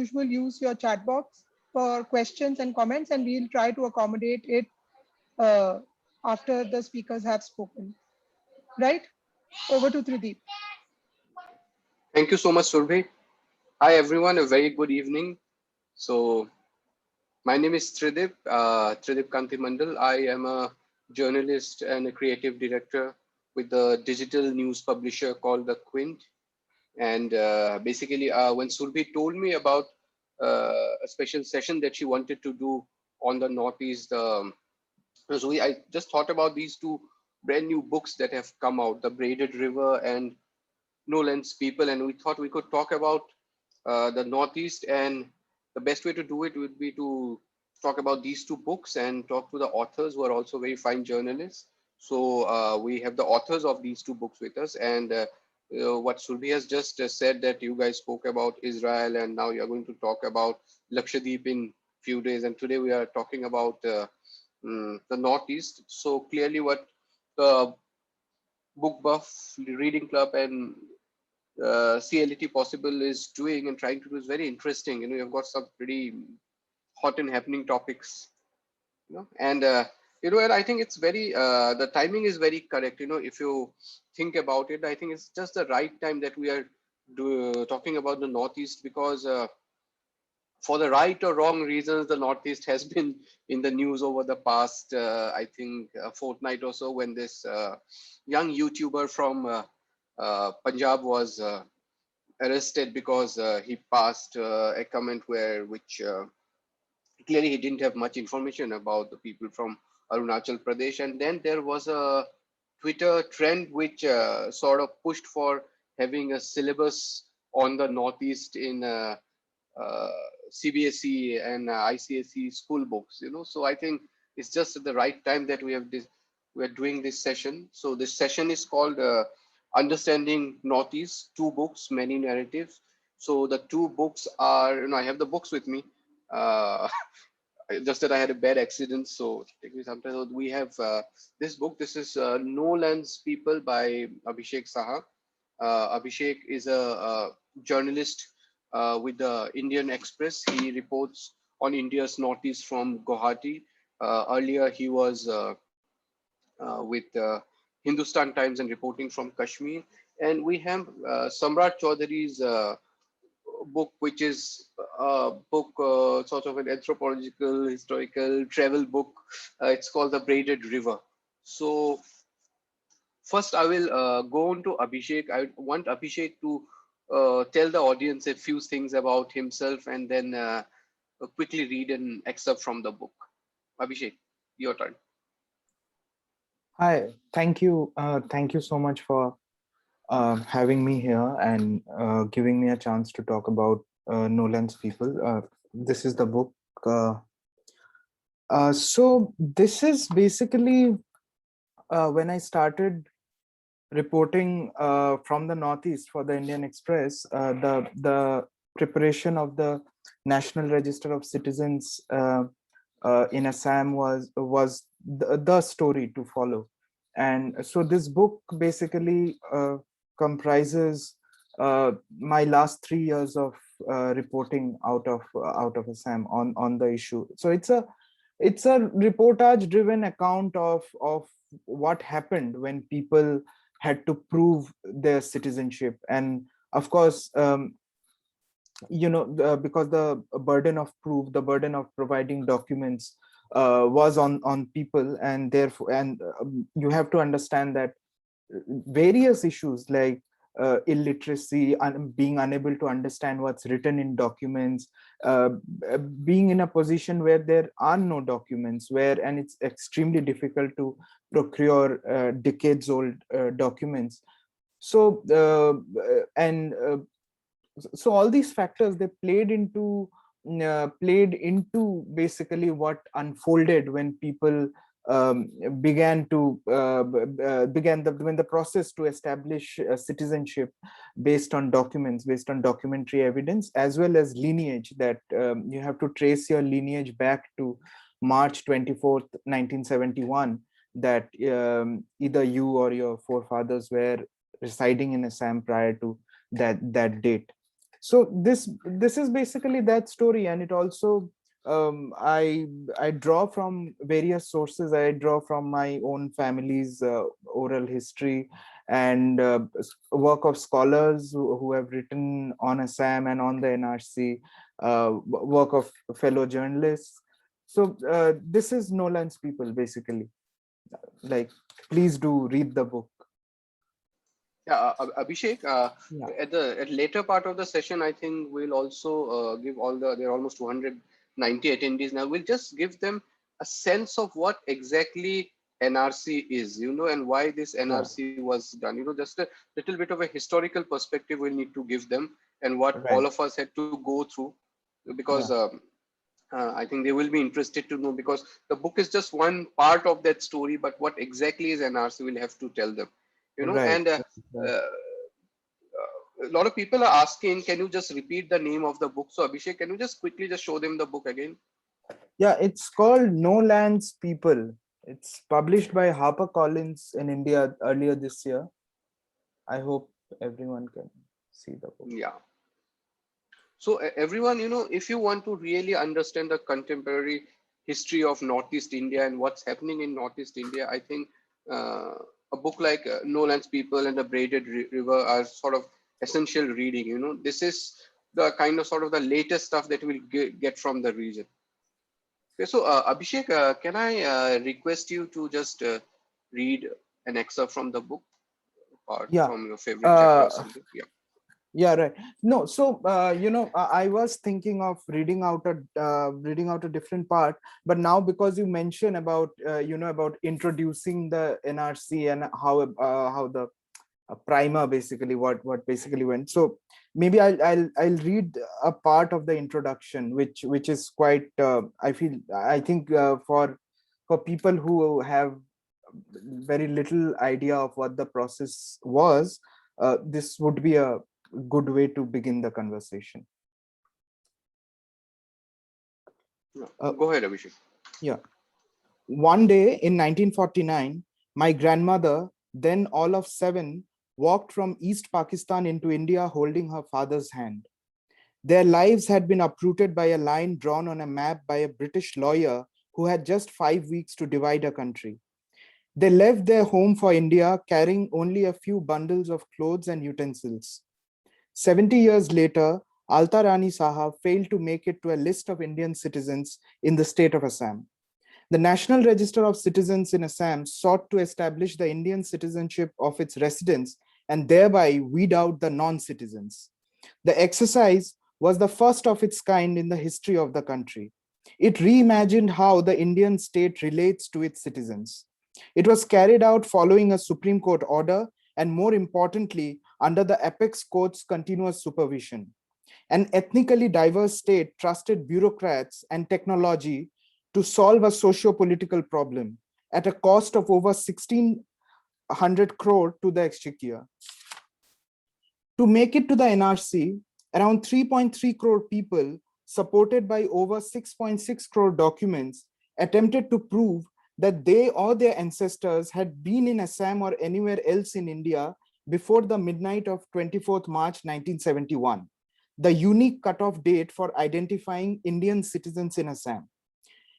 usual, use your chat box for questions and comments, and we'll try to accommodate it after the speakers have spoken. Right? Over to Trideep. Thank you so much, Surbhi. Hi, everyone. A very good evening. So, my name is Tridip Kanti Mandal. I am a journalist and a creative director with the digital news publisher called The Quint. And basically, when Surbhi told me about a special session that she wanted to do on the Northeast, I just thought about these two brand new books that have come out, The Braided River and No Lens People. And we thought we could talk about the Northeast, and the best way to do it would be to talk about these two books and talk to the authors who are also very fine journalists. So we have the authors of these two books with us, and what Surbhi has just said, that you guys spoke about Israel, and now you're going to talk about Lakshadweep in few days, and today we are talking about the Northeast. So clearly what the Book Buff Reading Club and CLT Possible is doing and trying to do is very interesting. You've got some pretty hot and happening topics, and and I think it's very the timing is very correct. If you think about it, I think it's just the right time that we are talking about the Northeast, because for the right or wrong reasons, the Northeast has been in the news over the past, I think, a fortnight or so, when this young YouTuber from Punjab was arrested because he passed a comment which clearly he didn't have much information about the people from Arunachal Pradesh. And then there was a Twitter trend which sort of pushed for having a syllabus on the Northeast in CBSE and ICSE school books. So I think it's just at the right time that we're doing this session. So this session is called Understanding Northeast, two books, many narratives. So the two books are, I have the books with me. Just that I had a bad accident, so take me some time. So we have this book. This is No Lens People by Abhishek Saha. Abhishek is a journalist with the Indian Express. He reports on India's Northeast from Gauhati. Earlier, he was with Hindustan Times and reporting from Kashmir. And we have Samrat Chaudhary's book, which is a book, sort of an anthropological, historical travel book. It's called The Braided River. So first, I will go on to Abhishek. I want Abhishek to tell the audience a few things about himself, and then quickly read an excerpt from the book. Abhishek, your turn. Hi, thank you. Thank you so much for having me here and giving me a chance to talk about No Lens People. This is the book. So this is basically when I started reporting from the Northeast for the Indian Express, the preparation of the National Register of Citizens in Assam was the story to follow. And so this book basically comprises my last 3 years of reporting out of Assam on the issue. So it's a reportage driven account of what happened when people had to prove their citizenship. And of course, because the burden of proof, the burden of providing documents was on people, and therefore, you have to understand that various issues like illiteracy, being unable to understand what's written in documents, being in a position where there are no documents, and it's extremely difficult to procure decades old documents. So so all these factors, they played into basically what unfolded when people began the process to establish citizenship based on documents, based on documentary evidence, as well as lineage, that you have to trace your lineage back to March 24th, 1971, that either you or your forefathers were residing in Assam prior to that date. So this is basically that story, and it also I draw from various sources. I draw from my own family's oral history and work of scholars who have written on Assam and on the NRC, work of fellow journalists. So this is Nolan's People, basically. Like, please do read the book. Yeah, Abhishek, Yeah, at later part of the session, I think we'll also give all there are almost 290 attendees now. We'll just give them a sense of what exactly NRC is, and why this yeah, NRC was done. Just a little bit of a historical perspective we'll need to give them, and what all right. of us had to go through, because Yeah, I think they will be interested to know, because the book is just one part of that story, but what exactly is NRC, we'll have to tell them. right. And Right. uh, a lot of people are asking, can you just repeat the name of the book? So Abhishek, can you just quickly just show them the book again? Yeah, it's called No Land's People. It's published by HarperCollins in India earlier this year. I hope everyone can see the book. Yeah. So everyone, if you want to really understand the contemporary history of Northeast India and what's happening in Northeast India, I think uh, a book like Nolan's People and the Braided River are sort of essential reading. This is the kind of sort of the latest stuff that we'll get from the region. Okay, so Abhishek, can I request you to just read an excerpt from the book, or Yeah. from your favorite chapter or Uh, something? Yeah. yeah, right. No, so I was thinking of reading out a different part, but now because you mentioned about about introducing the NRC and how the a primer, basically what basically went. So maybe I'll read a part of the introduction, which is quite I think for people who have very little idea of what the process was, this would be a good way to begin the conversation. Yeah. uh, Go ahead, Abhishek. yeah. One day in 1949, my grandmother, then all of 7, walked from East Pakistan into India holding her father's hand. Their lives had been uprooted by a line drawn on a map by a British lawyer who had just 5 weeks to divide a country. They left their home for India carrying only a few bundles of clothes and utensils. 70 years later, Alta Rani Sahab failed to make it to a list of Indian citizens in the state of Assam. The National Register of Citizens in Assam sought to establish the Indian citizenship of its residents and thereby weed out the non-citizens. The exercise was the first of its kind in the history of the country. It reimagined how the Indian state relates to its citizens. It was carried out following a Supreme Court order and, more importantly, under the apex court's continuous supervision. An ethnically diverse state trusted bureaucrats and technology to solve a socio-political problem at a cost of over 1,600 crore to the exchequer. To make it to the NRC, around 3.3 crore people, supported by over 6.6 crore documents, attempted to prove that they or their ancestors had been in Assam or anywhere else in India before the midnight of 24th March 1971, the unique cutoff date for identifying Indian citizens in Assam.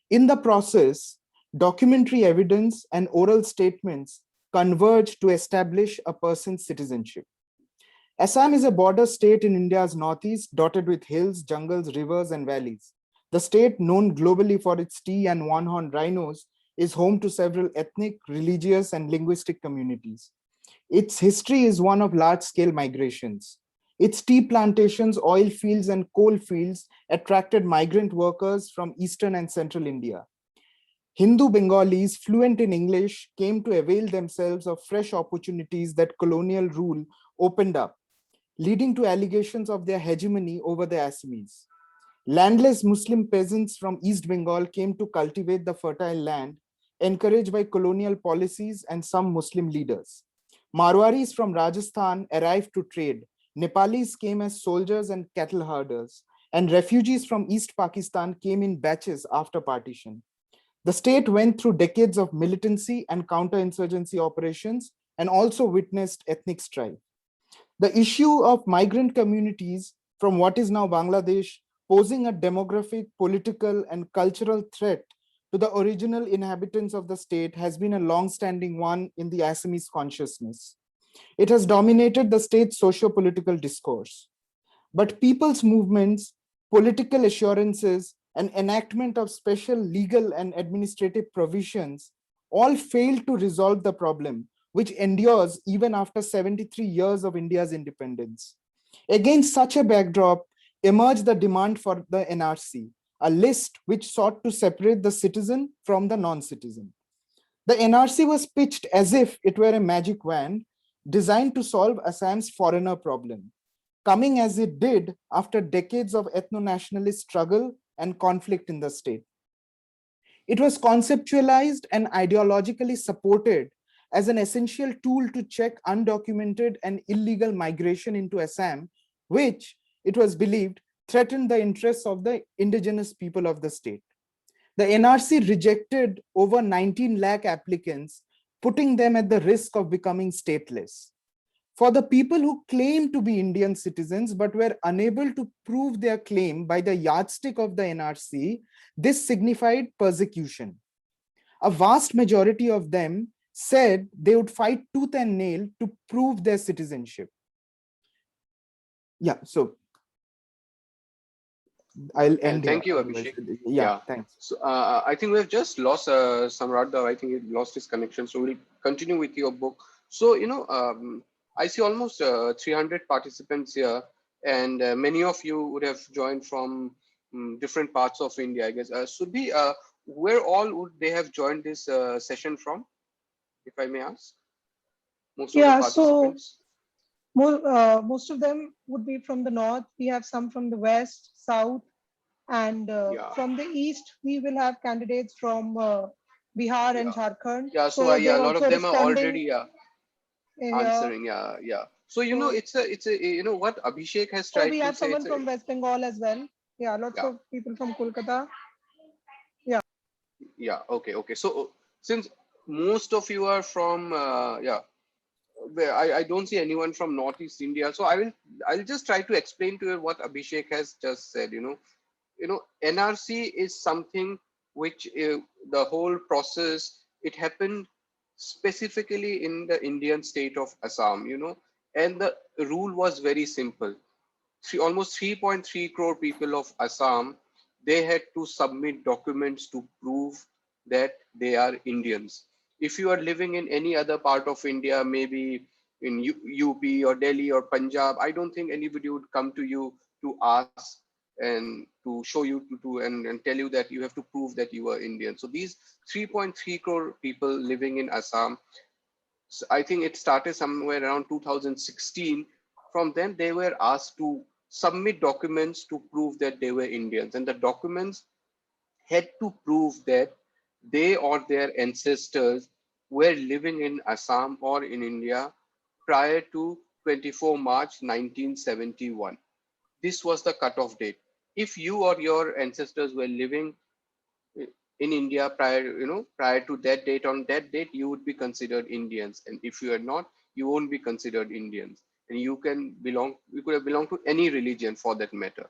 In the process, documentary evidence and oral statements converged to establish a person's citizenship. Assam is a border state in India's northeast, dotted with hills, jungles, rivers, and valleys. The state, known globally for its tea and one-horned rhinos, is home to several ethnic, religious, and linguistic communities. Its history is one of large-scale migrations. Its tea plantations, oil fields, and coal fields attracted migrant workers from eastern and central India. Hindu Bengalis fluent in English came to avail themselves of fresh opportunities that colonial rule opened up, leading to allegations of their hegemony over the Assamese. Landless Muslim peasants from East Bengal came to cultivate the fertile land, encouraged by colonial policies and some Muslim leaders. Marwaris from Rajasthan arrived to trade. Nepalis came as soldiers and cattle herders, and refugees from East Pakistan came in batches after partition. The state went through decades of militancy and counterinsurgency operations and also witnessed ethnic strife. The issue of migrant communities from what is now Bangladesh, posing a demographic, political, and cultural threat to the original inhabitants of the state has been a long-standing one in the Assamese consciousness. It has dominated the state's socio-political discourse. But people's movements, political assurances, and enactment of special legal and administrative provisions all failed to resolve the problem, which endures even after 73 years of India's independence. Against such a backdrop emerged the demand for the NRC, a list which sought to separate the citizen from the non-citizen. The NRC was pitched as if it were a magic wand designed to solve Assam's foreigner problem, coming as it did after decades of ethno-nationalist struggle and conflict in the state. It was conceptualized and ideologically supported as an essential tool to check undocumented and illegal migration into Assam, which, it was believed, threatened the interests of the indigenous people of the state. The NRC rejected over 19 lakh applicants, putting them at the risk of becoming stateless. For the people who claimed to be Indian citizens but were unable to prove their claim by the yardstick of the NRC, this signified persecution. A vast majority of them said they would fight tooth and nail to prove their citizenship. Yeah, so I'll end here. Thank you, Abhishek. Yeah, thanks. So I think we've just lost Samrat. I think he lost his connection. So we'll continue with your book. So, I see almost 300 participants here, and many of you would have joined from different parts of India, I guess. Sudhi, where all would they have joined this session from, if I may ask? Most of the Yeah, so participants. most of them would be from the north. We have some from the west, south, and Yeah, from the east, we will have candidates from Bihar and yeah, Jharkhand. yeah. So So yeah, they're a lot of also them are responding already here. answering. Yeah, yeah. So So, it's a what Abhishek has oh, tried we to have say. someone from West Bengal as well. Yeah, lots Yeah, of people from Kolkata. Yeah. yeah. Okay, okay. So since most of you are from I don't see anyone from Northeast India. So I'll just try to explain to you what Abhishek has just said. NRC is something which the whole process, it happened specifically in the Indian state of Assam. And the rule was very simple. Almost 3.3 crore people of Assam, they had to submit documents to prove that they are Indians. If you are living in any other part of India, maybe in UP or Delhi or Punjab, I don't think anybody would come to you to ask and to show you and tell you that you have to prove that you are Indian. So these 3.3 crore people living in Assam, I think it started somewhere around 2016. From then, they were asked to submit documents to prove that they were Indians. And the documents had to prove that they or their ancestors were living in Assam or in India prior to 24 March 1971. This was the cutoff date. If you or your ancestors were living in India prior to that date, on that date, you would be considered Indians. And if you are not, you won't be considered Indians. And you could have belonged to any religion for that matter.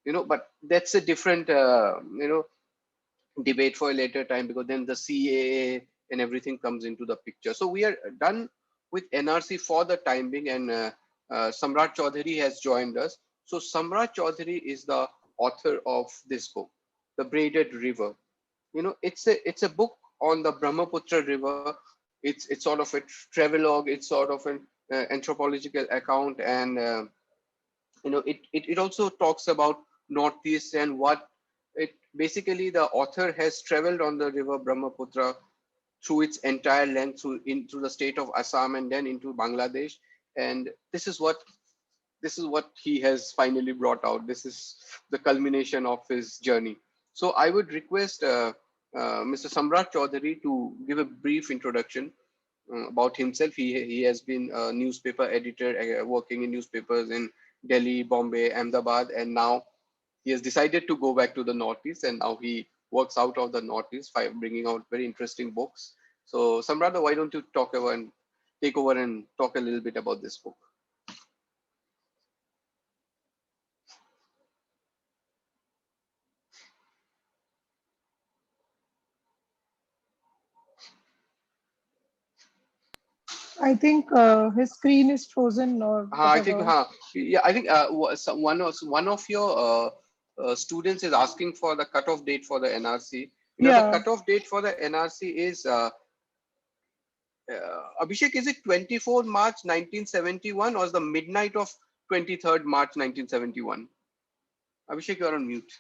But that's a different, debate for a later time, because then the CAA and everything comes into the picture. So we are done with NRC for the time being, and Samrat Chaudhary has joined us. So Samrat Chaudhary is the author of this book, The Braided River. It's a book on the Brahmaputra River. It's sort of a travelogue. It's sort of an anthropological account, and it also talks about Northeast and what it basically, the author has traveled on the river Brahmaputra through its entire length into the state of Assam and then into Bangladesh. And this is what he has finally brought out. This is the culmination of his journey. So I would request Mr. Samrat Chaudhary to give a brief introduction about himself. He has been a newspaper editor, working in newspapers in Delhi, Bombay, Ahmedabad, and now he has decided to go back to the Northeast, and now he works out of the Northeast by bringing out very interesting books. So Samrat, why don't you take over and talk a little bit about this book? I think his screen is frozen or I think, whatever. yeah, I think one of your students is asking for the cutoff date for the NRC. The Yeah, cutoff date for the NRC is Abhishek. Is it 24 March 1971 or is the midnight of 23rd March 1971? Abhishek, you're on mute.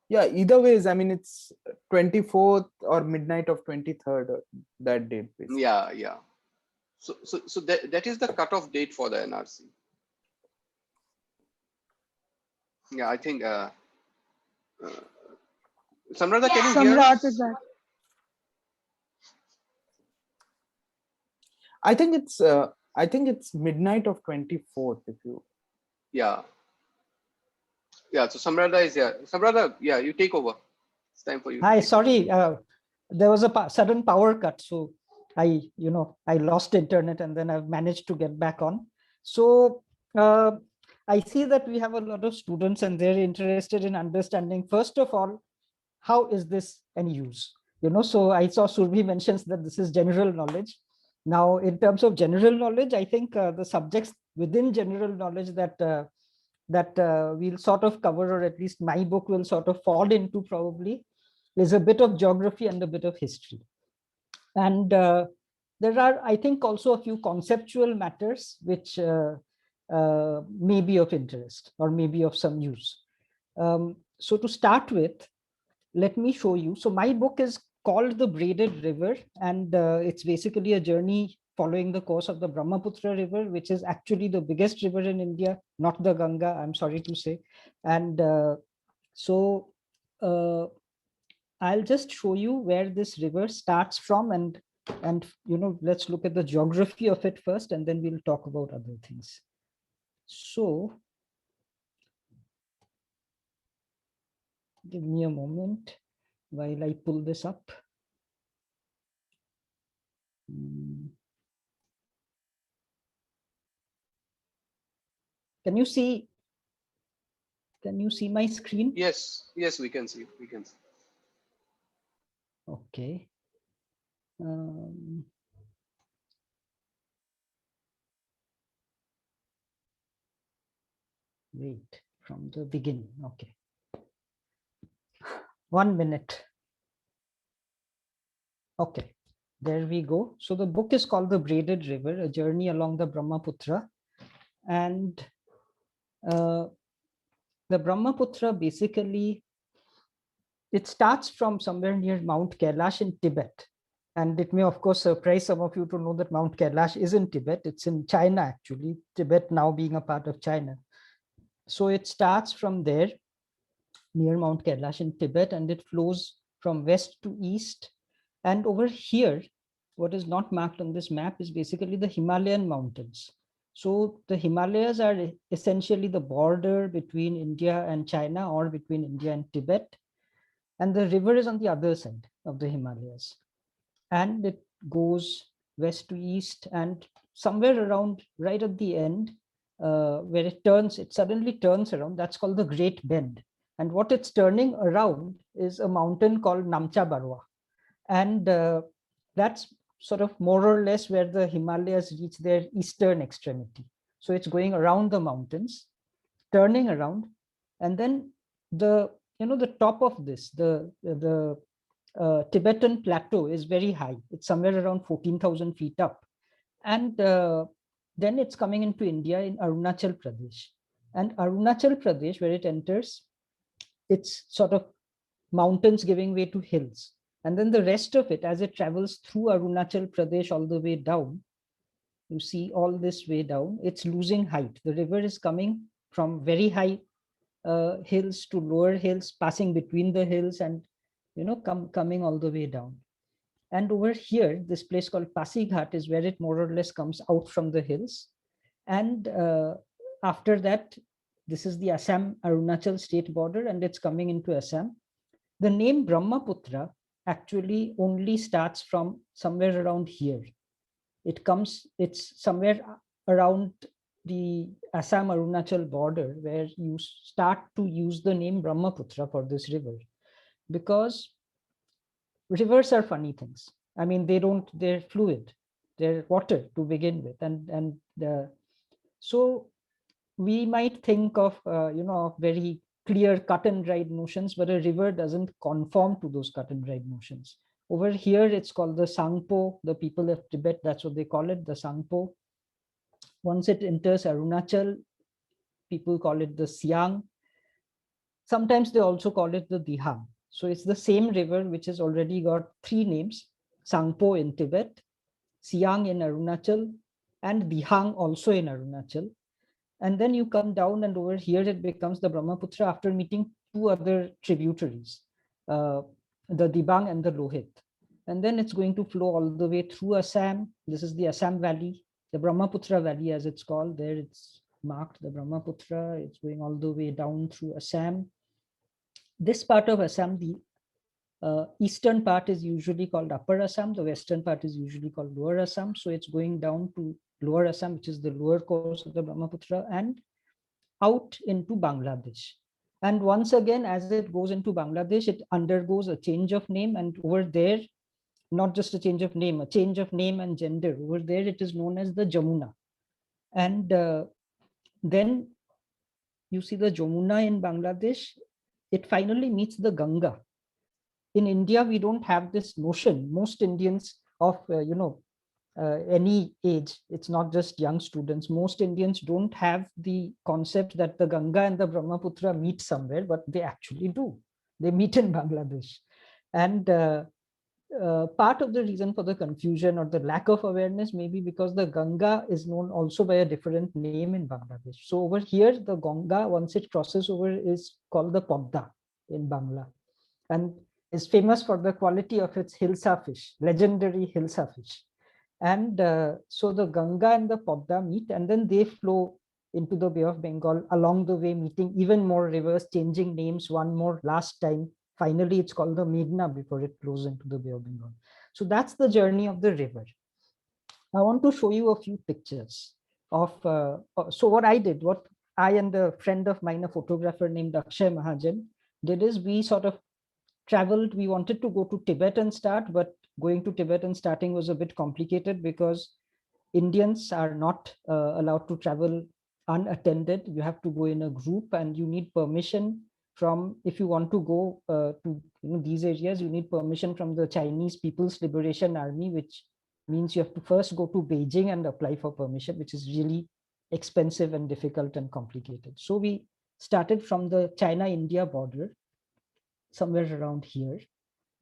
Yeah, either ways, I mean, it's 24th or midnight of 23rd, or that date, basically. Yeah. So that is the cutoff date for the NRC. Yeah, I think. Samrata, can you hear Samrat is us? that. I think it's midnight of 24th, if you. Yeah. So Samrata is here. Samrata, yeah, you take over. It's time for you to Hi, take over. sorry, there was a sudden power cut, so I lost internet and then I've managed to get back on. So I see that we have a lot of students and they're interested in understanding, first of all, how is this any use? So I saw Surbhi mentions that this is general knowledge. Now, in terms of general knowledge, I think the subjects within general knowledge that we'll sort of cover, or at least my book will sort of fall into probably, is a bit of geography and a bit of history. And there are, I think, also a few conceptual matters which may be of interest or may be of some use. So to start with, let me show you. So my book is called The Braided River, and it's basically a journey following the course of the Brahmaputra River, which is actually the biggest river in India, not the Ganga, I'm sorry to say. And so I'll just show you where this river starts from, and let's look at the geography of it first, and then we'll talk about other things. So give me a moment while I pull this up. Can you see? Can you see my screen? Yes, we can see. We can see. Okay. Wait, from the beginning. Okay. 1 minute. Okay, there we go. So the book is called The Braided River, A Journey Along the Brahmaputra. And the Brahmaputra basically, it starts from somewhere near Mount Kailash in Tibet. And it may, of course, surprise some of you to know that Mount Kailash is in Tibet. It's in China, actually, Tibet now being a part of China. So it starts from there, near Mount Kailash in Tibet, and it flows from west to east. And over here, what is not marked on this map is basically the Himalayan mountains. So the Himalayas are essentially the border between India and China, or between India and Tibet. And the river is on the other side of the Himalayas. And it goes west to east, and somewhere around right at the end, where it suddenly turns around, that's called the Great Bend. And what it's turning around is a mountain called Namcha Barwa. And that's sort of more or less where the Himalayas reach their eastern extremity. So it's going around the mountains, turning around, and then the top of this, the Tibetan plateau is very high. It's somewhere around 14,000 feet up. And then it's coming into India in Arunachal Pradesh. And Arunachal Pradesh, where it enters, it's sort of mountains giving way to hills. And then the rest of it, as it travels through Arunachal Pradesh all the way down, you see all this way down, it's losing height. The river is coming from very high hills to lower hills, passing between the hills, and coming all the way down. And over here, this place called Pasighat is where it more or less comes out from the hills. And after that, this is the Assam Arunachal state border, and it's coming into Assam. The name Brahmaputra actually only starts from somewhere around here. It's somewhere around the Assam Arunachal border where you start to use the name Brahmaputra for this river, because rivers are funny things. I mean, they're fluid, they're water to begin with. So we might think of, of very clear cut and dried notions, but a river doesn't conform to those cut and dried notions. Over here, it's called the Sangpo, the people of Tibet, that's what they call it, the Sangpo. Once it enters Arunachal, people call it the Siang. Sometimes they also call it the Dihang. So it's the same river which has already got three names: Sangpo in Tibet, Siang in Arunachal, and Dihang also in Arunachal. And then you come down, and over here it becomes the Brahmaputra after meeting two other tributaries, the Dibang and the Lohit. And then it's going to flow all the way through Assam. This is the Assam Valley, the Brahmaputra Valley as it's called. There it's marked, the Brahmaputra. It's going all the way down through Assam. This part of Assam, the eastern part is usually called Upper Assam. The western part is usually called Lower Assam. So it's going down to Lower Assam, which is the lower course of the Brahmaputra, and out into Bangladesh. And once again, as it goes into Bangladesh, it undergoes a change of name. And over there, not just a change of name, a change of name and gender. Over there, it is known as the Jamuna. And then you see the Jamuna in Bangladesh, it finally meets the Ganga. In India, we don't have this notion. Most Indians of, any age, it's not just young students, most Indians don't have the concept that the Ganga and the Brahmaputra meet somewhere, but they actually do. They meet in Bangladesh. And part of the reason for the confusion or the lack of awareness may be because the Ganga is known also by a different name in Bangladesh. So over here, the Ganga, once it crosses over, is called the Podda in Bangla, and is famous for the quality of its hilsa fish, legendary hilsa fish. And so the Ganga and the Podda meet, and then they flow into the Bay of Bengal, along the way meeting even more rivers, changing names one more last time. Finally, it's called the Meghna before it flows into the Bay of Bengal. So that's the journey of the river. I want to show you a few pictures of, so what I did, what I and a friend of mine, a photographer named Akshay Mahajan, did is we sort of traveled. We wanted to go to Tibet and start, but going to Tibet and starting was a bit complicated because Indians are not allowed to travel unattended. You have to go in a group, and you need permission from, if you want to go to these areas, you need permission from the Chinese People's Liberation Army, which means you have to first go to Beijing and apply for permission, which is really expensive and difficult and complicated. So we started from the China-India border, somewhere around here,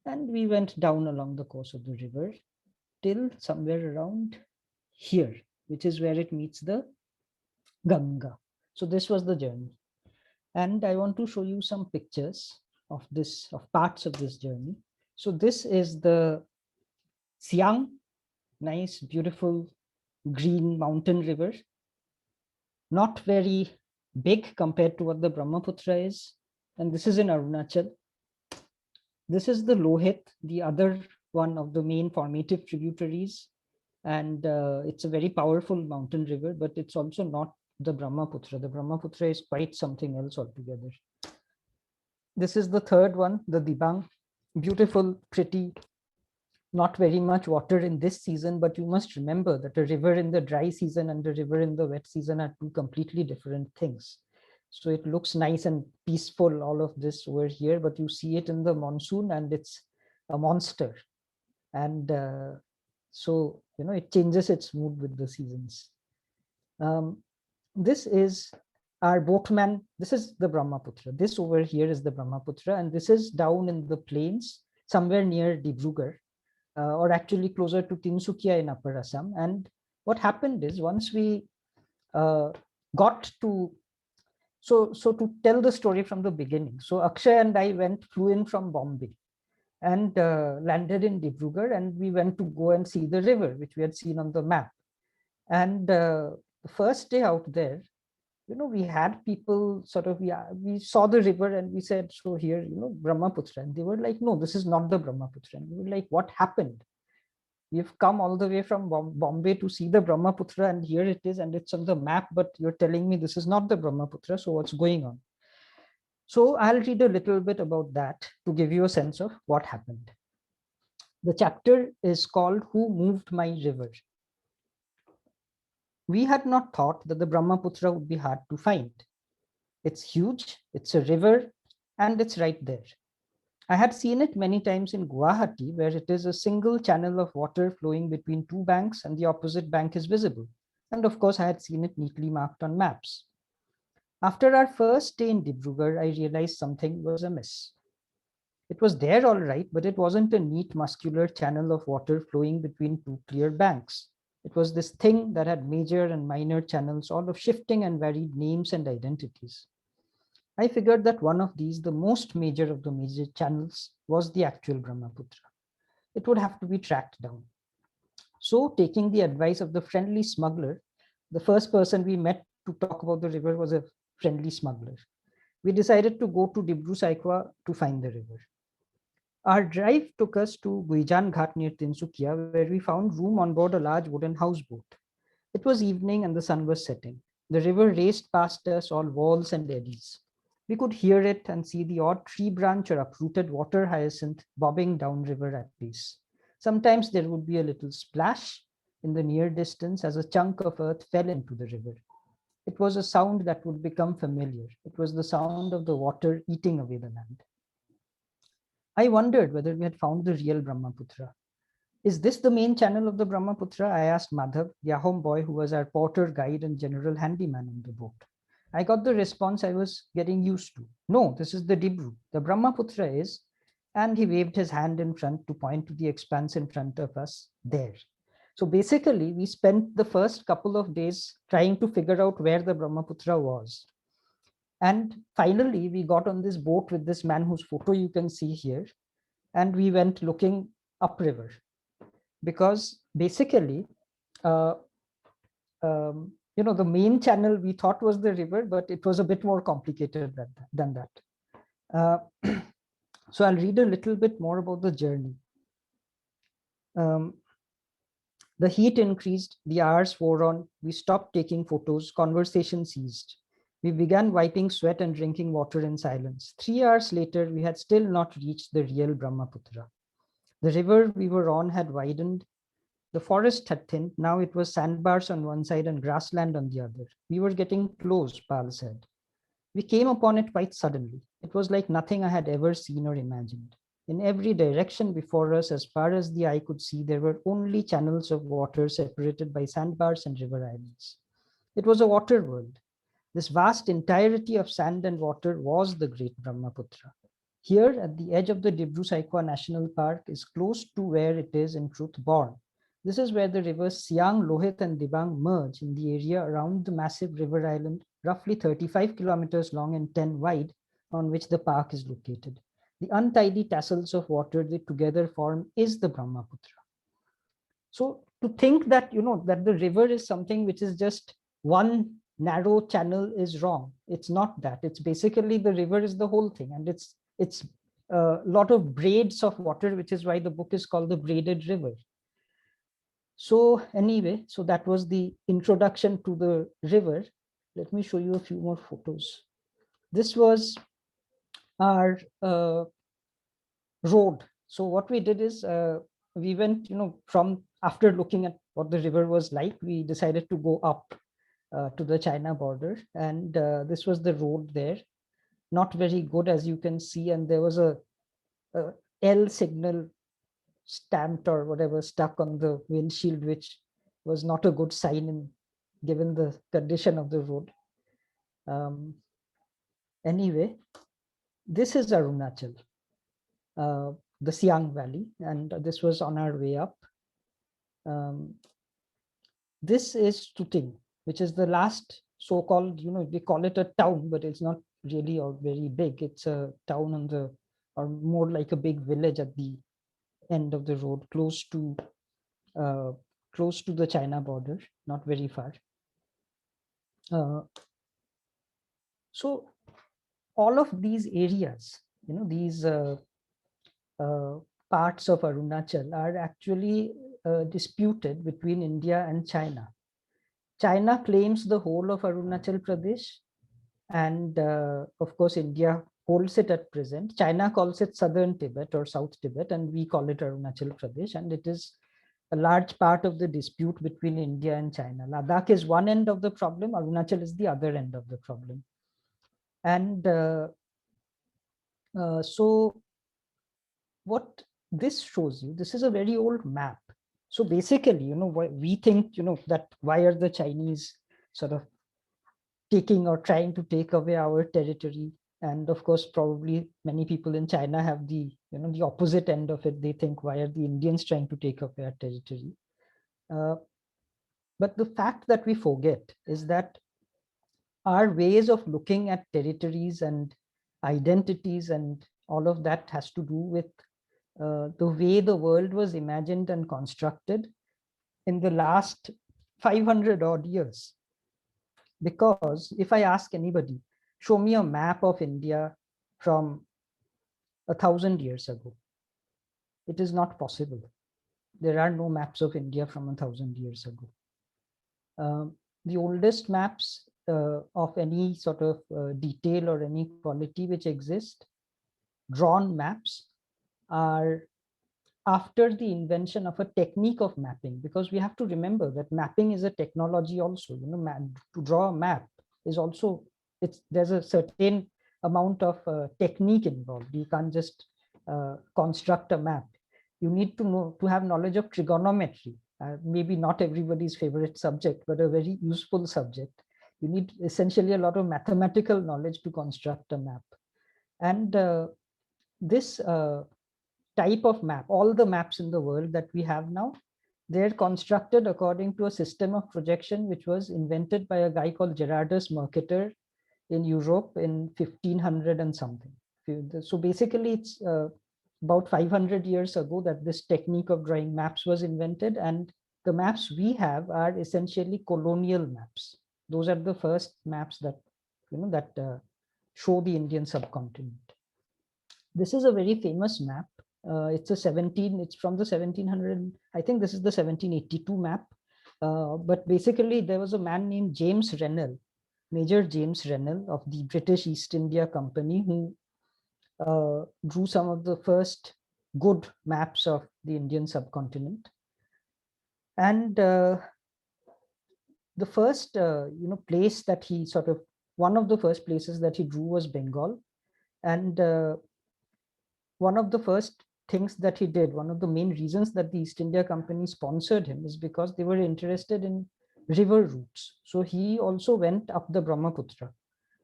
and we went down along the course of the river till somewhere around here, which is where it meets the Ganga. So this was the journey, and I want to show you some pictures of this, of parts of this journey. So this is the Siang, nice, beautiful green mountain river, not very big compared to what the Brahmaputra is, and this is in Arunachal. This is the Lohit, the other one of the main formative tributaries. And it's a very powerful mountain river, but it's also not the Brahmaputra. The Brahmaputra is quite something else altogether. This is the third one, the Dibang. Beautiful, pretty, not very much water in this season, but you must remember that a river in the dry season and a river in the wet season are two completely different things. So it looks nice and peaceful, all of this over here, but you see it in the monsoon and it's a monster. And so, it changes its mood with the seasons. This is our boatman. This is the Brahmaputra. This over here is the Brahmaputra, and this is down in the plains, somewhere near Dibrugarh, or actually closer to Tinsukia in Upper Assam. And what happened is, once we got to, so to tell the story from the beginning, so Akshay and I flew in from Bombay and landed in Dibrugarh, and we went to go and see the river, which we had seen on the map. And the first day out there, we had people sort of, we saw the river and we said, so here, Brahmaputra. And they were like, no, this is not the Brahmaputra. And we were like, what happened? We've come all the way from Bombay to see the Brahmaputra, and here it is, and it's on the map, but you're telling me this is not the Brahmaputra. So what's going on? So I'll read a little bit about that to give you a sense of what happened. The chapter is called Who Moved My River? We had not thought that the Brahmaputra would be hard to find. It's huge, it's a river, and it's right there. I had seen it many times in Gauhati, where it is a single channel of water flowing between two banks and the opposite bank is visible. And of course, I had seen it neatly marked on maps. After our first day in Dibrugarh, I realized something was amiss. It was there all right, but it wasn't a neat muscular channel of water flowing between two clear banks. It was this thing that had major and minor channels, all of shifting and varied names and identities. I figured that one of these, the most major of the major channels, was the actual Brahmaputra. It would have to be tracked down. So, taking the advice of the friendly smuggler, the first person we met to talk about the river was a friendly smuggler. We decided to go to Dibru Saikwa to find the river. Our drive took us to Guijan Ghat near Tinsukia, where we found room on board a large wooden houseboat. It was evening and the sun was setting. The river raced past us, all walls and eddies. We could hear it and see the odd tree branch or uprooted water hyacinth bobbing downriver at pace. Sometimes there would be a little splash in the near distance as a chunk of earth fell into the river. It was a sound that would become familiar. It was the sound of the water eating away the land. I wondered whether we had found the real Brahmaputra. Is this the main channel of the Brahmaputra? I asked Madhav, the Ahom boy who was our porter, guide, and general handyman on the boat. I got the response I was getting used to. No, this is the Dibru. The Brahmaputra is, and he waved his hand in front to point to the expanse in front of us there. So basically, we spent the first couple of days trying to figure out where the Brahmaputra was. And finally, we got on this boat with this man whose photo you can see here. And we went looking upriver. Because basically, the main channel we thought was the river, but it was a bit more complicated than that. So I'll read a little bit more about the journey. The heat increased, the hours wore on, we stopped taking photos, conversation ceased. We began wiping sweat and drinking water in silence. 3 hours later, we had still not reached the real Brahmaputra. The river we were on had widened. The forest had thinned. Now it was sandbars on one side and grassland on the other. We were getting close, Pal said. We came upon it quite suddenly. It was like nothing I had ever seen or imagined. In every direction before us, as far as the eye could see, there were only channels of water separated by sandbars and river islands. It was a water world. This vast entirety of sand and water was the great Brahmaputra. Here at the edge of the Dibru Saikwa National Park is close to where it is in truth born. This is where the rivers Siang, Lohit, and Dibang merge in the area around the massive river island, roughly 35 kilometers long and 10 wide, on which the park is located. The untidy tassels of water they together form is the Brahmaputra. So to think that, that the river is something which is just one narrow channel is wrong. It's not that. It's basically the river is the whole thing, and it's a lot of braids of water, which is why the book is called the Braided River. So anyway, so that was the introduction to the river. Let me show you a few more photos. This was our road. So what we did is we went, from after looking at what the river was like, we decided to go up to the China border, and this was the road there. Not very good, as you can see, and there was a L signal stamped or whatever stuck on the windshield, which was not a good sign given the condition of the road. Anyway, this is Arunachal, the Siang Valley, and this was on our way up. This is Tuting, which is the last so-called, we call it a town, but it's not really or very big. It's a town on the, or more like a big village at the end of the road, close to the China border, not very far. So all of these areas, these parts of Arunachal are actually disputed between India and China. China claims the whole of Arunachal Pradesh, and of course India holds it at present. China calls it Southern Tibet or South Tibet, and we call it Arunachal Pradesh. And it is a large part of the dispute between India and China. Ladakh is one end of the problem, Arunachal is the other end of the problem. And so what this shows you, this is a very old map. So basically, we think, that why are the Chinese sort of taking or trying to take away our territory? And of course, probably many people in China have the, the opposite end of it. They think, why are the Indians trying to take away our territory? But the fact that we forget is that our ways of looking at territories and identities and all of that has to do with the way the world was imagined and constructed in the last 500 odd years. Because if I ask anybody, show me a map of India from 1,000 years ago, it is not possible. There are no maps of India from 1,000 years ago. The oldest maps of any sort of detail or any quality which exist, drawn maps, are after the invention of a technique of mapping, because we have to remember that mapping is a technology also. To draw a map is also, there's a certain amount of technique involved. You can't just construct a map. You need to have knowledge of trigonometry. Maybe not everybody's favorite subject, but a very useful subject. You need essentially a lot of mathematical knowledge to construct a map. And this type of map, all the maps in the world that we have now, they're constructed according to a system of projection which was invented by a guy called Gerardus Mercator in Europe in 1500 and something. So basically it's about 500 years ago that this technique of drawing maps was invented, and the maps we have are essentially colonial maps. Those are the first maps that show the Indian subcontinent. This is a very famous map. It's from the 1700, I think this is the 1782 map. But basically there was a man named James Rennell, Major James Rennell of the British East India Company, who drew some of the first good maps of the Indian subcontinent. And the first place that he one of the first places that he drew was Bengal. And one of the first things that he did, one of the main reasons that the East India Company sponsored him, is because they were interested in river routes. So he also went up the Brahmaputra,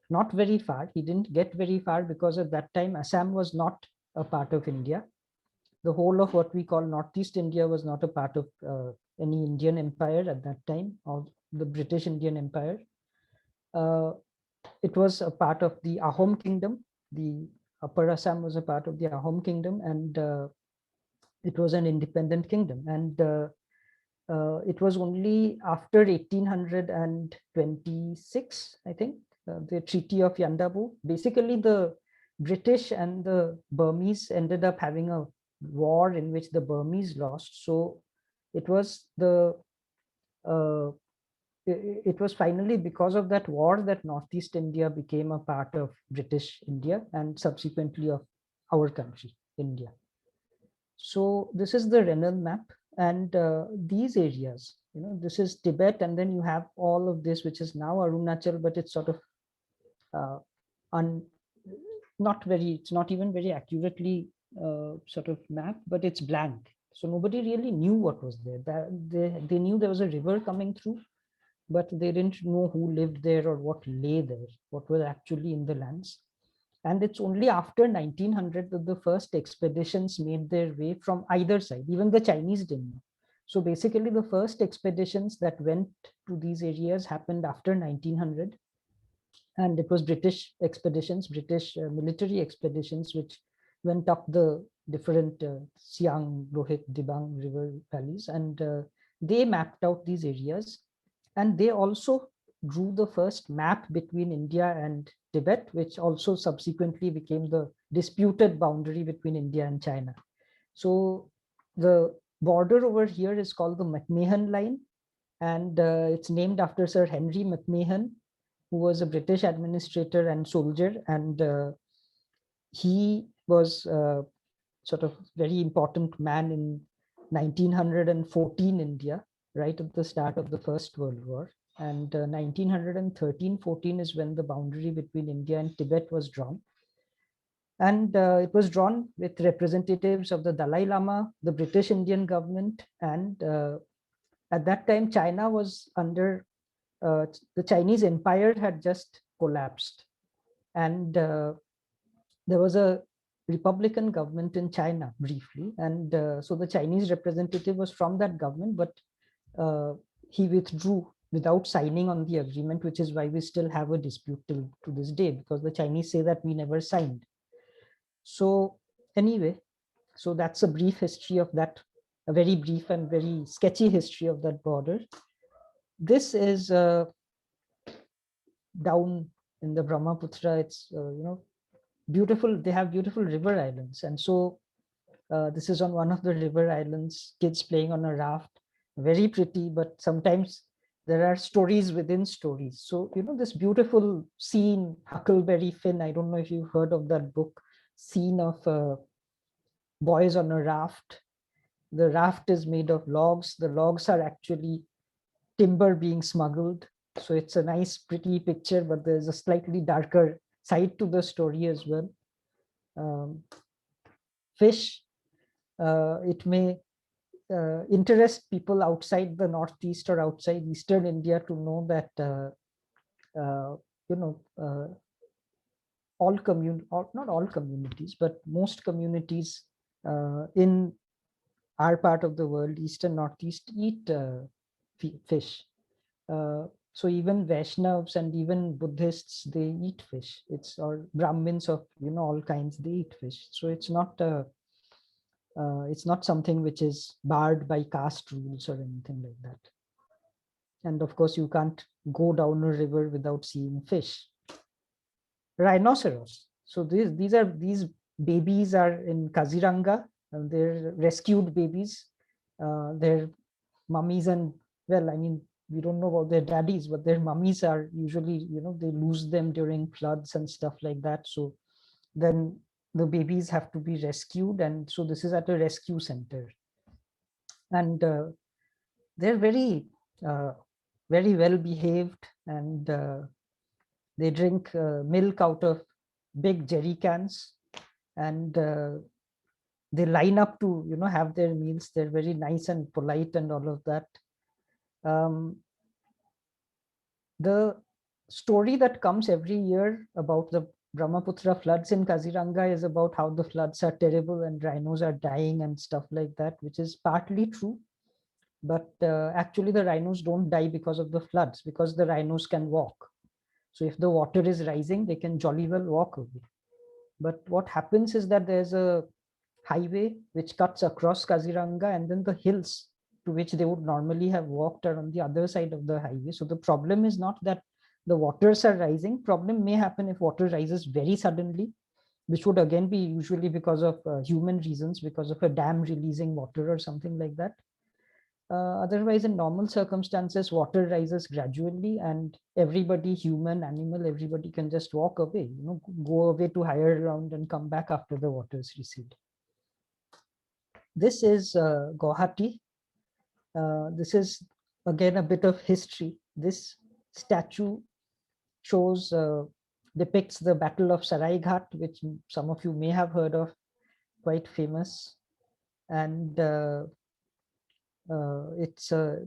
not very far. He didn't get very far because at that time Assam was not a part of India. The whole of what we call Northeast India was not a part of any Indian empire at that time, or the British Indian Empire. It was a part of the Ahom kingdom. The Upper Assam was a part of the Ahom kingdom, and it was an independent kingdom. And it was only after 1826, I think, the Treaty of Yandabu. Basically, the British and the Burmese ended up having a war in which the Burmese lost. So it was it was finally because of that war that Northeast India became a part of British India and subsequently of our country, India. So this is the Rennell map, and these areas, this is Tibet, and then you have all of this, which is now Arunachal, but it's sort of it's not even very accurately sort of mapped, but it's blank. So nobody really knew what was there. They knew there was a river coming through, but they didn't know who lived there or what lay there, what was actually in the lands. And it's only after 1900 that the first expeditions made their way from either side. Even the Chinese didn't know. So basically the first expeditions that went to these areas happened after 1900. And it was British expeditions, British military expeditions, which went up the different Siang, Rohit, Dibang river valleys, and they mapped out these areas. And they also drew the first map between India and Tibet, which also subsequently became the disputed boundary between India and China. So the border over here is called the McMahon line, and it's named after Sir Henry McMahon, who was a British administrator and soldier. And he was sort of very important man in 1914 India, right at the start of the First World War. And 1913-14 is when the boundary between India and Tibet was drawn. And it was drawn with representatives of the Dalai Lama, the British Indian government, and at that time, China was under, the Chinese empire had just collapsed. And there was a Republican government in China briefly. And so the Chinese representative was from that government, but he withdrew without signing on the agreement, which is why we still have a dispute to this day, because the Chinese say that we never signed. So anyway, so that's a brief history of that, a very brief and very sketchy history of that border. This is down in the Brahmaputra. It's beautiful. They have beautiful river islands, and so this is on one of the river islands. Kids playing on a raft, very pretty. But sometimes there are stories within stories. So this beautiful scene, Huckleberry Finn. I don't know if you've heard of that book. Scene of boys on a raft. The raft is made of logs. The logs are actually timber being smuggled. So it's a nice, pretty picture, but there's a slightly darker side to the story as well. Fish, it may interest people outside the Northeast or outside Eastern India to know that, not all communities, but most communities in our part of the world, East and Northeast, eat fish. So even Vaishnavas and even Buddhists, they eat fish. It's or Brahmins of all kinds, they eat fish. So it's not something which is barred by caste rules or anything like that. And of course, you can't go down a river without seeing fish. Rhinoceros. So these babies are in Kaziranga. And they're rescued babies. Their mummies and, well, I mean, we don't know about their daddies, but their mummies are usually, they lose them during floods and stuff like that. So then the babies have to be rescued. And so this is at a rescue center. And they're very, very well behaved, and they drink milk out of big jerry cans, and they line up to have their meals. They're very nice and polite and all of that. The story that comes every year about the Brahmaputra floods in Kaziranga is about how the floods are terrible and rhinos are dying and stuff like that, which is partly true. But actually the rhinos don't die because of the floods, because the rhinos can walk. So if the water is rising, they can jolly well walk away. But what happens is that there's a highway which cuts across Kaziranga, and then the hills to which they would normally have walked are on the other side of the highway. So the problem is not that the waters are rising. Problem may happen if water rises very suddenly, which would again be usually because of human reasons, because of a dam releasing water or something like that. Otherwise, in normal circumstances, water rises gradually, and everybody, human, animal, everybody can just walk away, go away to higher ground and come back after the waters recede. This is Gauhati. This is again a bit of history. This statue shows, depicts the Battle of Saraighat, which some of you may have heard of, quite famous. And it's a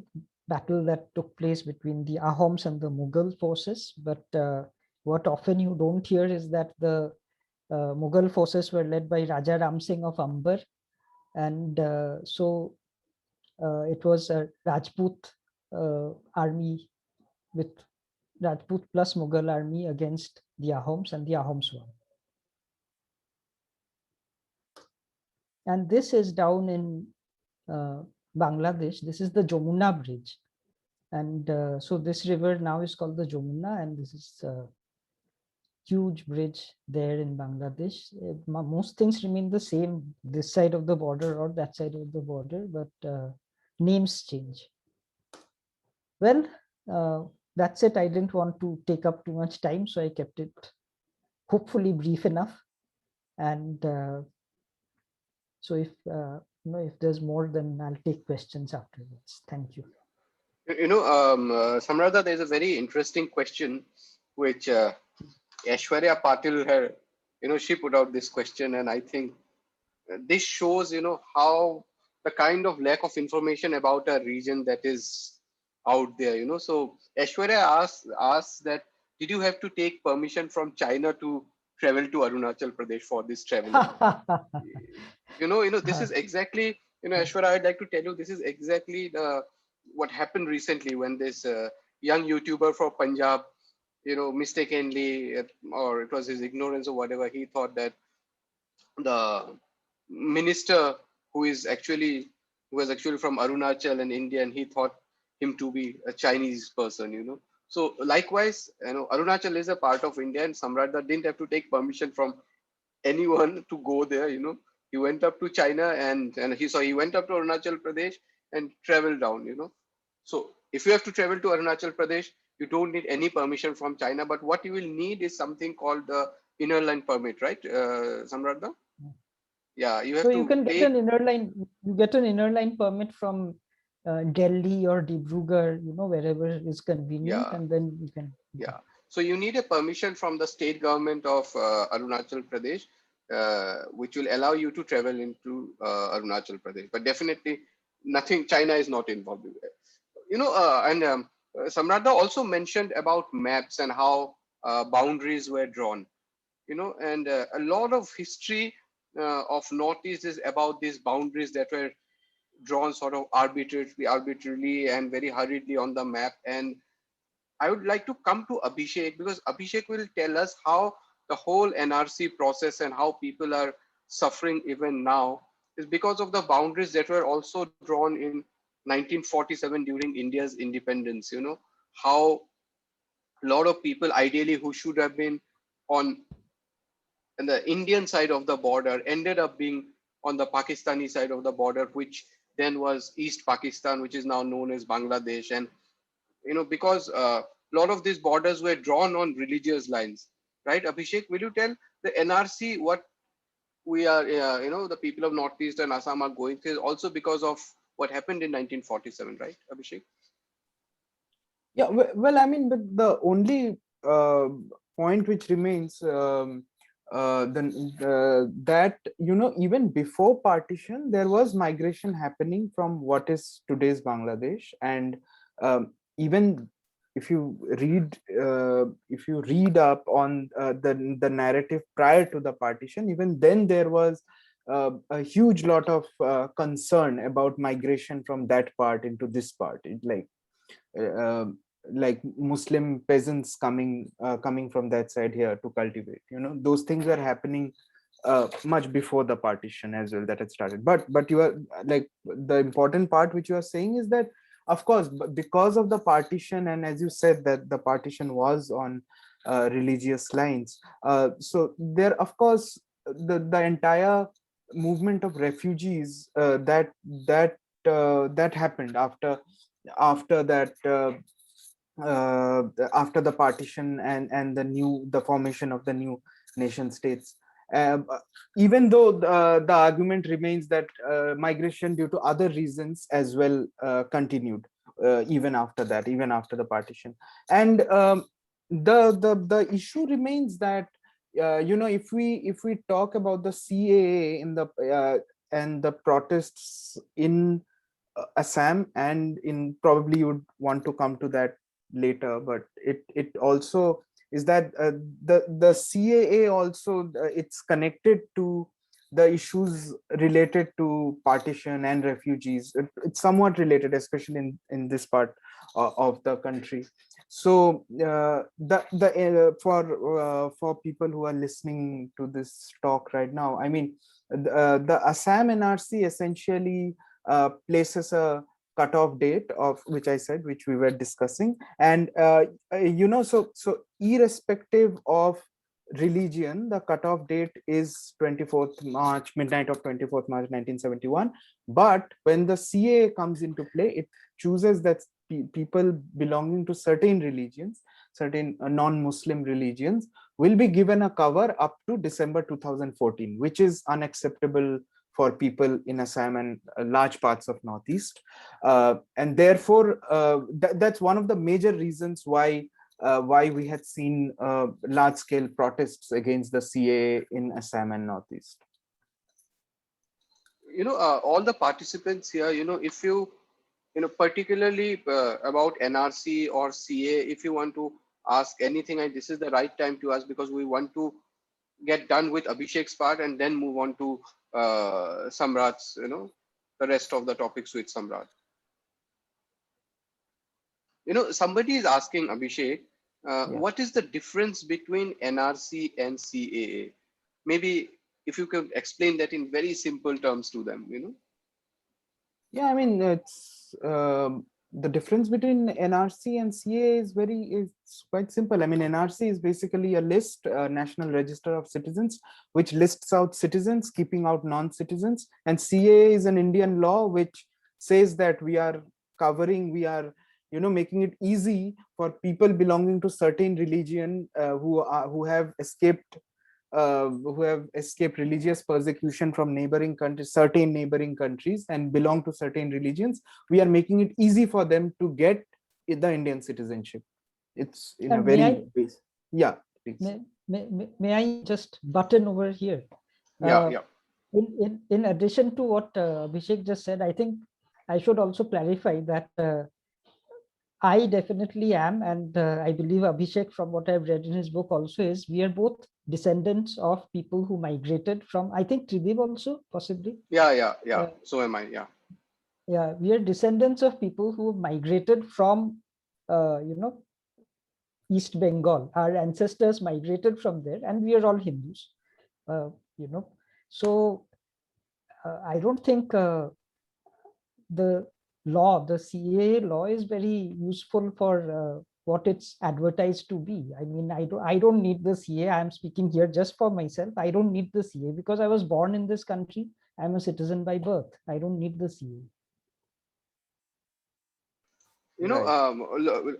battle that took place between the Ahoms and the Mughal forces. But what often you don't hear is that the Mughal forces were led by Raja Ram Singh of Amber. And so it was a Rajput army with Rajput plus Mughal army against the Ahoms, and the Ahoms won. And this is down in Bangladesh. This is the Jamuna Bridge. And so this river now is called the Jamuna, and this is a huge bridge there in Bangladesh. Most things remain the same this side of the border or that side of the border, but names change. Well, that's it. I didn't want to take up too much time, so I kept it hopefully brief enough. And so if if there's more, then I'll take questions afterwards. Thank you. Samradha, there's a very interesting question which Aishwarya Patil, her, she put out this question, and I think this shows, how the kind of lack of information about a region that is out there, So Aishwarya asks that, did you have to take permission from China to travel to Arunachal Pradesh for this travel? This is exactly, Aishwarya, I'd like to tell you, this is exactly what happened recently when this young YouTuber from Punjab, mistakenly, or it was his ignorance or whatever, he thought that the minister who was actually from Arunachal and India, and he thought him to be a Chinese person. So likewise, Arunachal is a part of India, and Samradha didn't have to take permission from anyone to go there. He went up to China, and he went up to Arunachal Pradesh and traveled down. So if you have to travel to Arunachal Pradesh, you don't need any permission from China, but what you will need is something called the inner line permit, right, Samradha? Yeah, you have So to you can get take, an inner line. You get an inner line permit from Delhi or Dibrugarh, wherever is convenient, yeah, and then you can. yeah. So you need a permission from the state government of Arunachal Pradesh, which will allow you to travel into Arunachal Pradesh. But definitely, nothing. China is not involved in it. And Samradha also mentioned about maps and how boundaries were drawn. And a lot of history of Northeast is about these boundaries that were drawn sort of arbitrarily and very hurriedly on the map. And I would like to come to Abhishek, because Abhishek will tell us how the whole NRC process and how people are suffering even now is because of the boundaries that were also drawn in 1947 during India's independence. How a lot of people ideally who should have been on the Indian side of the border ended up being on the Pakistani side of the border, which then was East Pakistan, which is now known as Bangladesh. And because a lot of these borders were drawn on religious lines, right? Abhishek, will you tell the NRC what we are, the people of Northeast and Assam are going through, also because of what happened in 1947, right, Abhishek? Yeah, well, I mean, but the only point which remains that even before partition there was migration happening from what is today's Bangladesh, and even if you read up on the narrative prior to the partition, even then there was a huge lot of concern about migration from that part into this part. Uh, like Muslim peasants coming from that side here to cultivate. Those things were happening much before the partition as well, that had started. But you are like, the important part which you are saying is that, of course, because of the partition, and as you said that the partition was on religious lines, so there, of course, the entire movement of refugees that happened after that, after the partition and the formation of the new nation states. Even though the argument remains that migration due to other reasons as well continued even after that, even after the partition. And the issue remains that if we talk about the CAA in the and the protests in Assam, and in, probably you would want to come to that later, but it also is that the CAA also, it's connected to the issues related to partition and refugees. It's somewhat related, especially in this part of the country. So for people who are listening to this talk right now, I mean, the Assam NRC essentially places a cutoff date of which I said, which we were discussing, and so irrespective of religion, the cutoff date is 24th March, midnight of 24th March 1971. But when the CA comes into play, it chooses that people belonging to certain religions, certain non-Muslim religions, will be given a cover up to December 2014, which is unacceptable for people in Assam and large parts of Northeast. And therefore, that's one of the major reasons why we had seen large-scale protests against the CAA in Assam and Northeast. All the participants here, if you, particularly about NRC or CA, if you want to ask anything, and this is the right time to ask, because we want to get done with Abhishek's part and then move on to Samrat's, the rest of the topics with Samrat. Somebody is asking Abhishek, what is the difference between NRC and CAA? Maybe if you could explain that in very simple terms to them, Yeah, I mean, it's the difference between NRC and CA is quite simple. I mean, NRC is basically a list, National Register of Citizens, which lists out citizens, keeping out non-citizens. And CA is an Indian law which says that we are making it easy for people belonging to certain religion who have escaped religious persecution from neighboring countries, certain neighboring countries, and belong to certain religions. We are making it easy for them to get the Indian citizenship. It's in a very base. Yeah, please. May I just button over here? Yeah. In addition to what Abhishek just said, I think I should also clarify that I definitely am, and I believe Abhishek, from what I've read in his book also, is we are both descendants of people who migrated from, I think Tridib also, possibly. Yeah. So am I, yeah. Yeah, we are descendants of people who migrated from, East Bengal. Our ancestors migrated from there, and we are all Hindus, So I don't think the CAA law is very useful for what it's advertised to be. I mean, I don't need the CAA. I'm speaking here just for myself. I don't need the CAA because I was born in this country. I'm a citizen by birth. I don't need the CAA.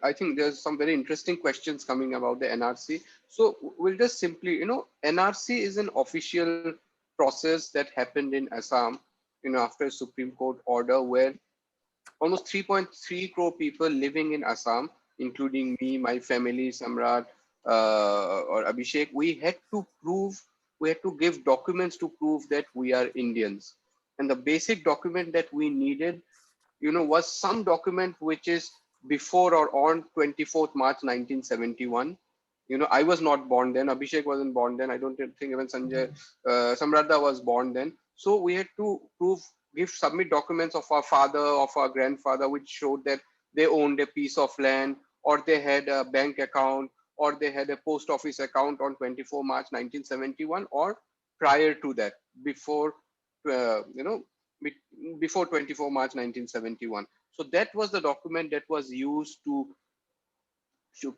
I think there's some very interesting questions coming about the NRC. So we'll just simply, NRC is an official process that happened in Assam, after a Supreme Court order where almost 3.3 crore people living in Assam, including me, my family, Samrat, or Abhishek, we had to give documents to prove that we are Indians. And the basic document that we needed, was some document which is before or on 24th March 1971. I was not born then. Abhishek wasn't born then. I don't think even Samradha was born then. So we had to submit documents of our father, of our grandfather, which showed that they owned a piece of land, or they had a bank account, or they had a post office account on 24 March 1971, or prior to that, before 24 March 1971. So that was the document that was used to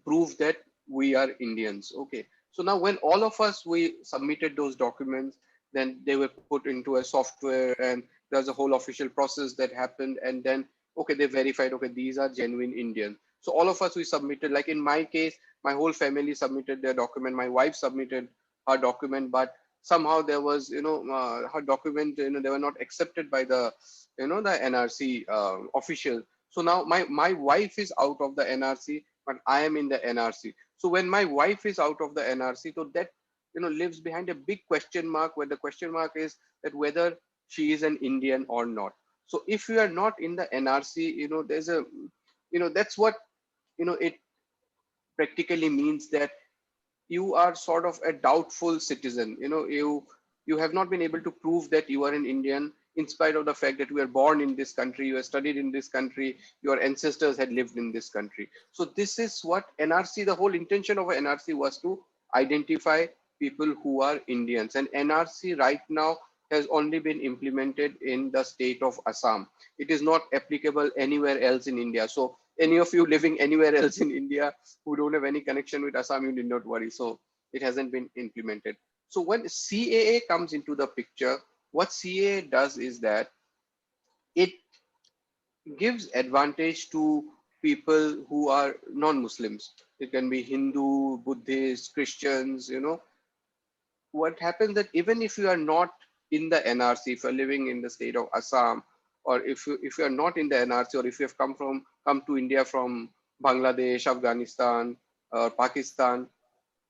prove that we are Indians. Okay. So now when all of us, we submitted those documents, then they were put into a software, and there's a whole official process that happened. And then, okay, they verified, okay, these are genuine Indian. So all of us, we submitted, like in my case, my whole family submitted their document. My wife submitted her document, but somehow there was, her document, they were not accepted by the, the NRC official. So now my wife is out of the NRC, but I am in the NRC. So when my wife is out of the NRC, so that, lives behind a big question mark, where the question mark is that whether she is an Indian or not. So if you are not in the NRC, there's a, that's what, it practically means, that you are sort of a doubtful citizen. You have not been able to prove that you are an Indian, in spite of the fact that you were born in this country, you have studied in this country, your ancestors had lived in this country. So this is what NRC, the whole intention of NRC was to identify people who are Indians. And NRC right now has only been implemented in the state of Assam. It is not applicable anywhere else in India. So any of you living anywhere else in India who don't have any connection with Assam, you need not worry. So it hasn't been implemented. So when CAA comes into the picture, what CAA does is that it gives advantage to people who are non-Muslims. It can be Hindu, Buddhist, Christians, what happens that even if you are not in the NRC, if you're living in the state of Assam, or if you are not in the NRC, or if you have come to India from Bangladesh, Afghanistan, or Pakistan,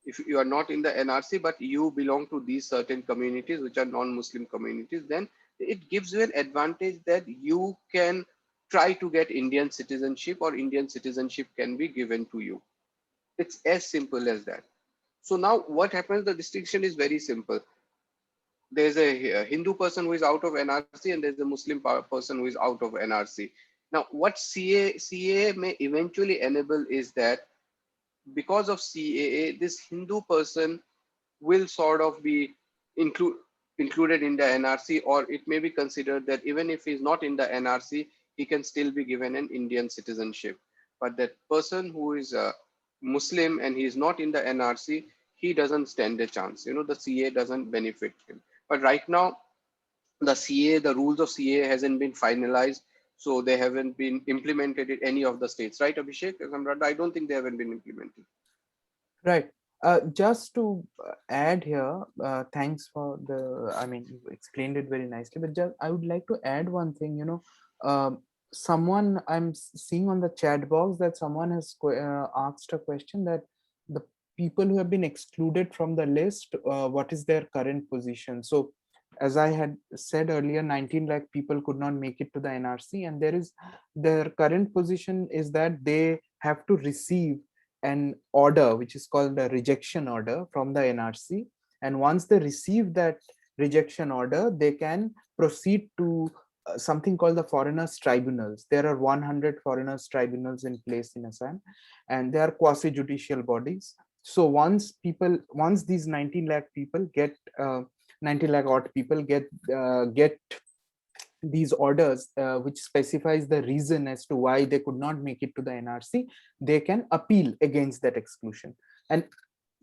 if you are not in the NRC, but you belong to these certain communities which are non-Muslim communities, then it gives you an advantage that you can try to get Indian citizenship, or Indian citizenship can be given to you. It's as simple as that. So now what happens, the distinction is very simple. There's a Hindu person who is out of NRC, and there's a Muslim person who is out of NRC. Now, what CAA may eventually enable is that because of CAA, this Hindu person will sort of be included in the NRC, or it may be considered that even if he's not in the NRC, he can still be given an Indian citizenship. But that person who is a Muslim and he is not in the NRC, he doesn't stand a chance. The CA doesn't benefit him. But right now, the rules of CA hasn't been finalized, so they haven't been implemented in any of the states, right, Abhishek? I don't think they haven't been implemented. Right. Just to add here, thanks for you explained it very nicely, but just I would like to add one thing. Someone I'm seeing on the chat box that someone has asked a question that the people who have been excluded from the list, what is their current position? So, as I had said earlier, 19 lakh people could not make it to the NRC, and their current position is that they have to receive an order which is called the rejection order from the NRC, and once they receive that rejection order, they can proceed to something called the foreigners tribunals. There are 100 foreigners tribunals in place in Assam, and they are quasi judicial bodies. So once these 19 lakh people get 90 lakh odd people get these orders, which specifies the reason as to why they could not make it to the NRC, they can appeal against that exclusion. And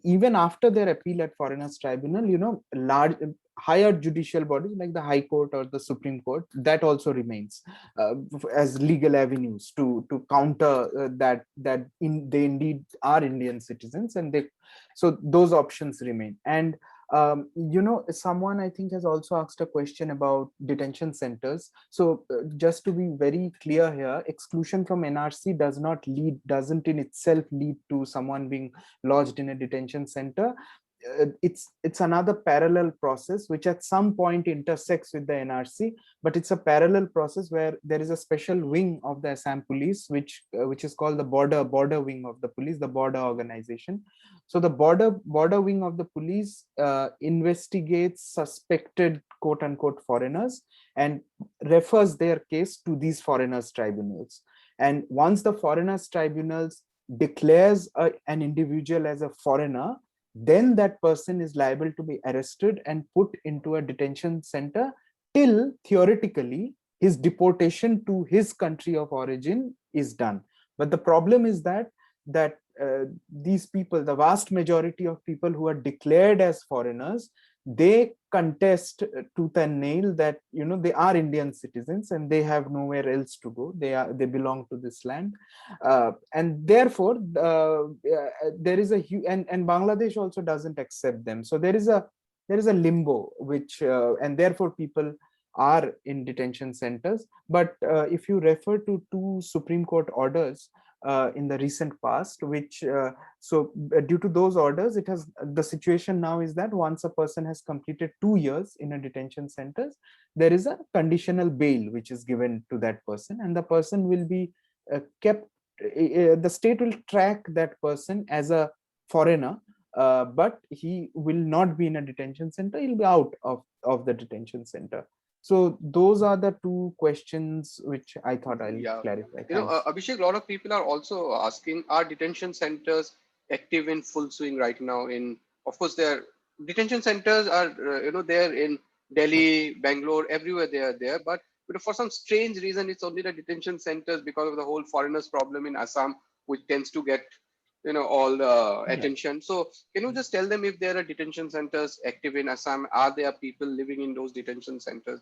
even after their appeal at foreigners tribunal, large higher judicial bodies like the High Court or the Supreme Court, that also remains as legal avenues to counter that they indeed are Indian citizens, and so those options remain. And someone I think has also asked a question about detention centers. So just to be very clear here, exclusion from NRC doesn't in itself lead to someone being lodged in a detention center. It's another parallel process which at some point intersects with the NRC, but it's a parallel process where there is a special wing of the Assam police which is called the border wing of the police, the border organization. So the border wing of the police investigates suspected quote unquote foreigners and refers their case to these foreigners tribunals. And once the foreigners tribunals declares an individual as a foreigner, then that person is liable to be arrested and put into a detention center till theoretically his deportation to his country of origin is done. But the problem is that these people, the vast majority of people who are declared as foreigners, they contest tooth and nail that they are Indian citizens and they have nowhere else to go. They belong to this land, and therefore there is and Bangladesh also doesn't accept them. So there is a limbo which and therefore people are in detention centers. But if you refer to two Supreme Court orders in the recent past, which due to those orders, the situation now is that once a person has completed 2 years in a detention centers, there is a conditional bail which is given to that person, and the person will be kept. The state will track that person as a foreigner, but he will not be in a detention center. He'll be out of the detention center. So those are the two questions which I thought I'll clarify. Abhishek, a lot of people are also asking, are detention centers active in full swing right now? Of course, their detention centers are, there in Delhi, Bangalore, everywhere they are there. But for some strange reason, it's only the detention centers because of the whole foreigners problem in Assam, which tends to get, all the attention. So can you just tell them if there are detention centers active in Assam? Are there people living in those detention centers?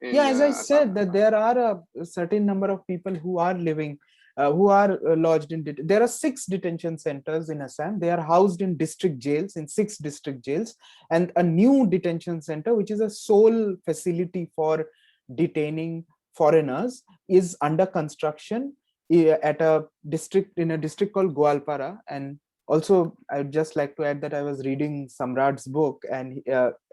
As I said, that there are a certain number of people who are living who are lodged in. There are 6 detention centers in Assam. They are housed in district jails, in 6 district jails, and a new detention center, which is a sole facility for detaining foreigners, is under construction at a district, in a district called Goalpara. And also, I'd just like to add that I was reading Samrad's book, and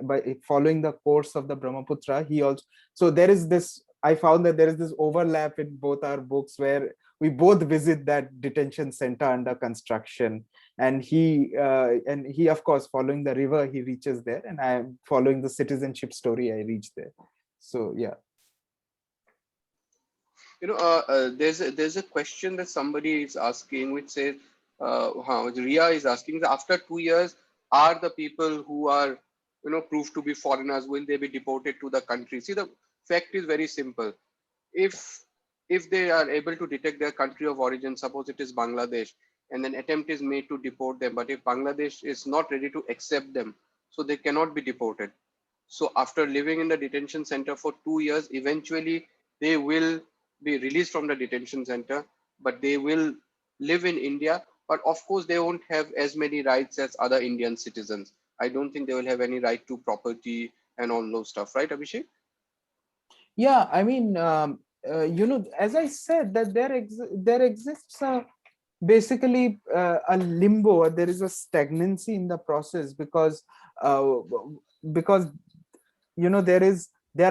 by following the course of the Brahmaputra, he also, so there is this, I found that there is this overlap in both our books where we both visit that detention center under construction. And he of course, following the river, he reaches there, and I am following the citizenship story, I reach there. So yeah. There's a question that somebody is asking, which says, Ria is asking, that after 2 years, are the people who are, proved to be foreigners, will they be deported to the country? See, the fact is very simple. If they are able to detect their country of origin, suppose it is Bangladesh, and an attempt is made to deport them, but if Bangladesh is not ready to accept them, so they cannot be deported. So after living in the detention center for 2 years, eventually they will be released from the detention center, but they will live in India. But of course, they won't have as many rights as other Indian citizens. I don't think they will have any right to property and all those stuff, right, Abhishek? Yeah, I mean, as I said, that there exists basically a limbo. There is a stagnancy in the process because there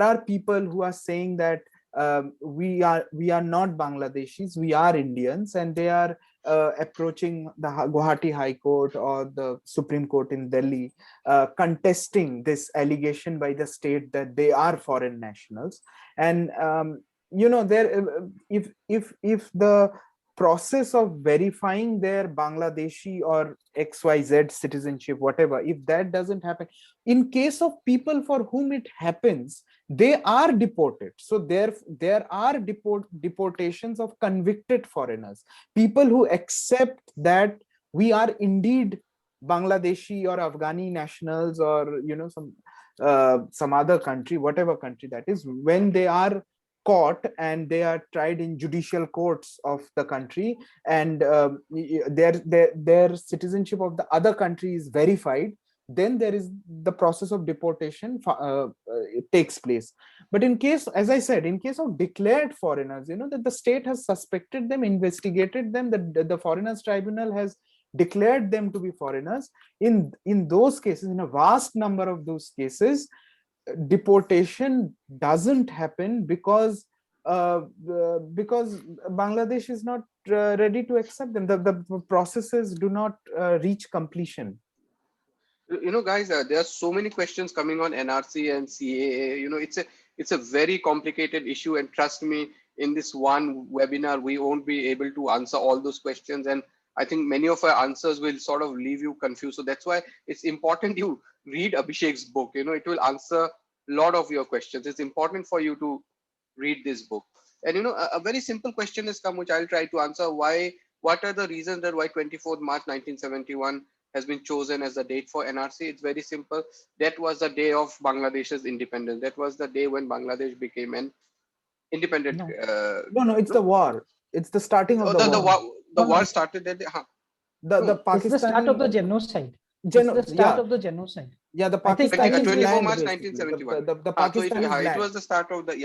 are people who are saying that we are not Bangladeshis, we are Indians, and they are approaching the Gauhati High Court or the Supreme Court in Delhi, contesting this allegation by the state that they are foreign nationals. And there, if the process of verifying their Bangladeshi or XYZ citizenship, whatever, if that doesn't happen, in case of people for whom it happens, they are deported. So there are deportations of convicted foreigners, people who accept that we are indeed Bangladeshi or Afghani nationals, or some other country, whatever country that is, when they are caught and they are tried in judicial courts of the country, and their citizenship of the other country is verified, then there is the process of deportation it takes place. But in case, as I said, in case of declared foreigners, that the state has suspected them, investigated them, that the foreigners tribunal has declared them to be foreigners, in those cases, in a vast number of those cases, deportation doesn't happen because Bangladesh is not ready to accept them. The processes do not reach completion. Guys, there are so many questions coming on NRC and CAA. It's a very complicated issue, and trust me, in this one webinar, we won't be able to answer all those questions. And I think many of our answers will sort of leave you confused. So that's why it's important you read Abhishek's book. It will answer a lot of your questions. It's important for you to read this book. And a very simple question has come, which I'll try to answer. What are the reasons that why 24th March 1971 has been chosen as the date for NRC? It's very simple. That was the day of Bangladesh's independence. That was the day when Bangladesh became an independent. No, it's the war. It's the starting of the war. The war started that day. The Pakistan. It's the start of the genocide. It's the start of the genocide. Yeah, the Pakistan. 24 March 1971. The Pakistan it was the start of the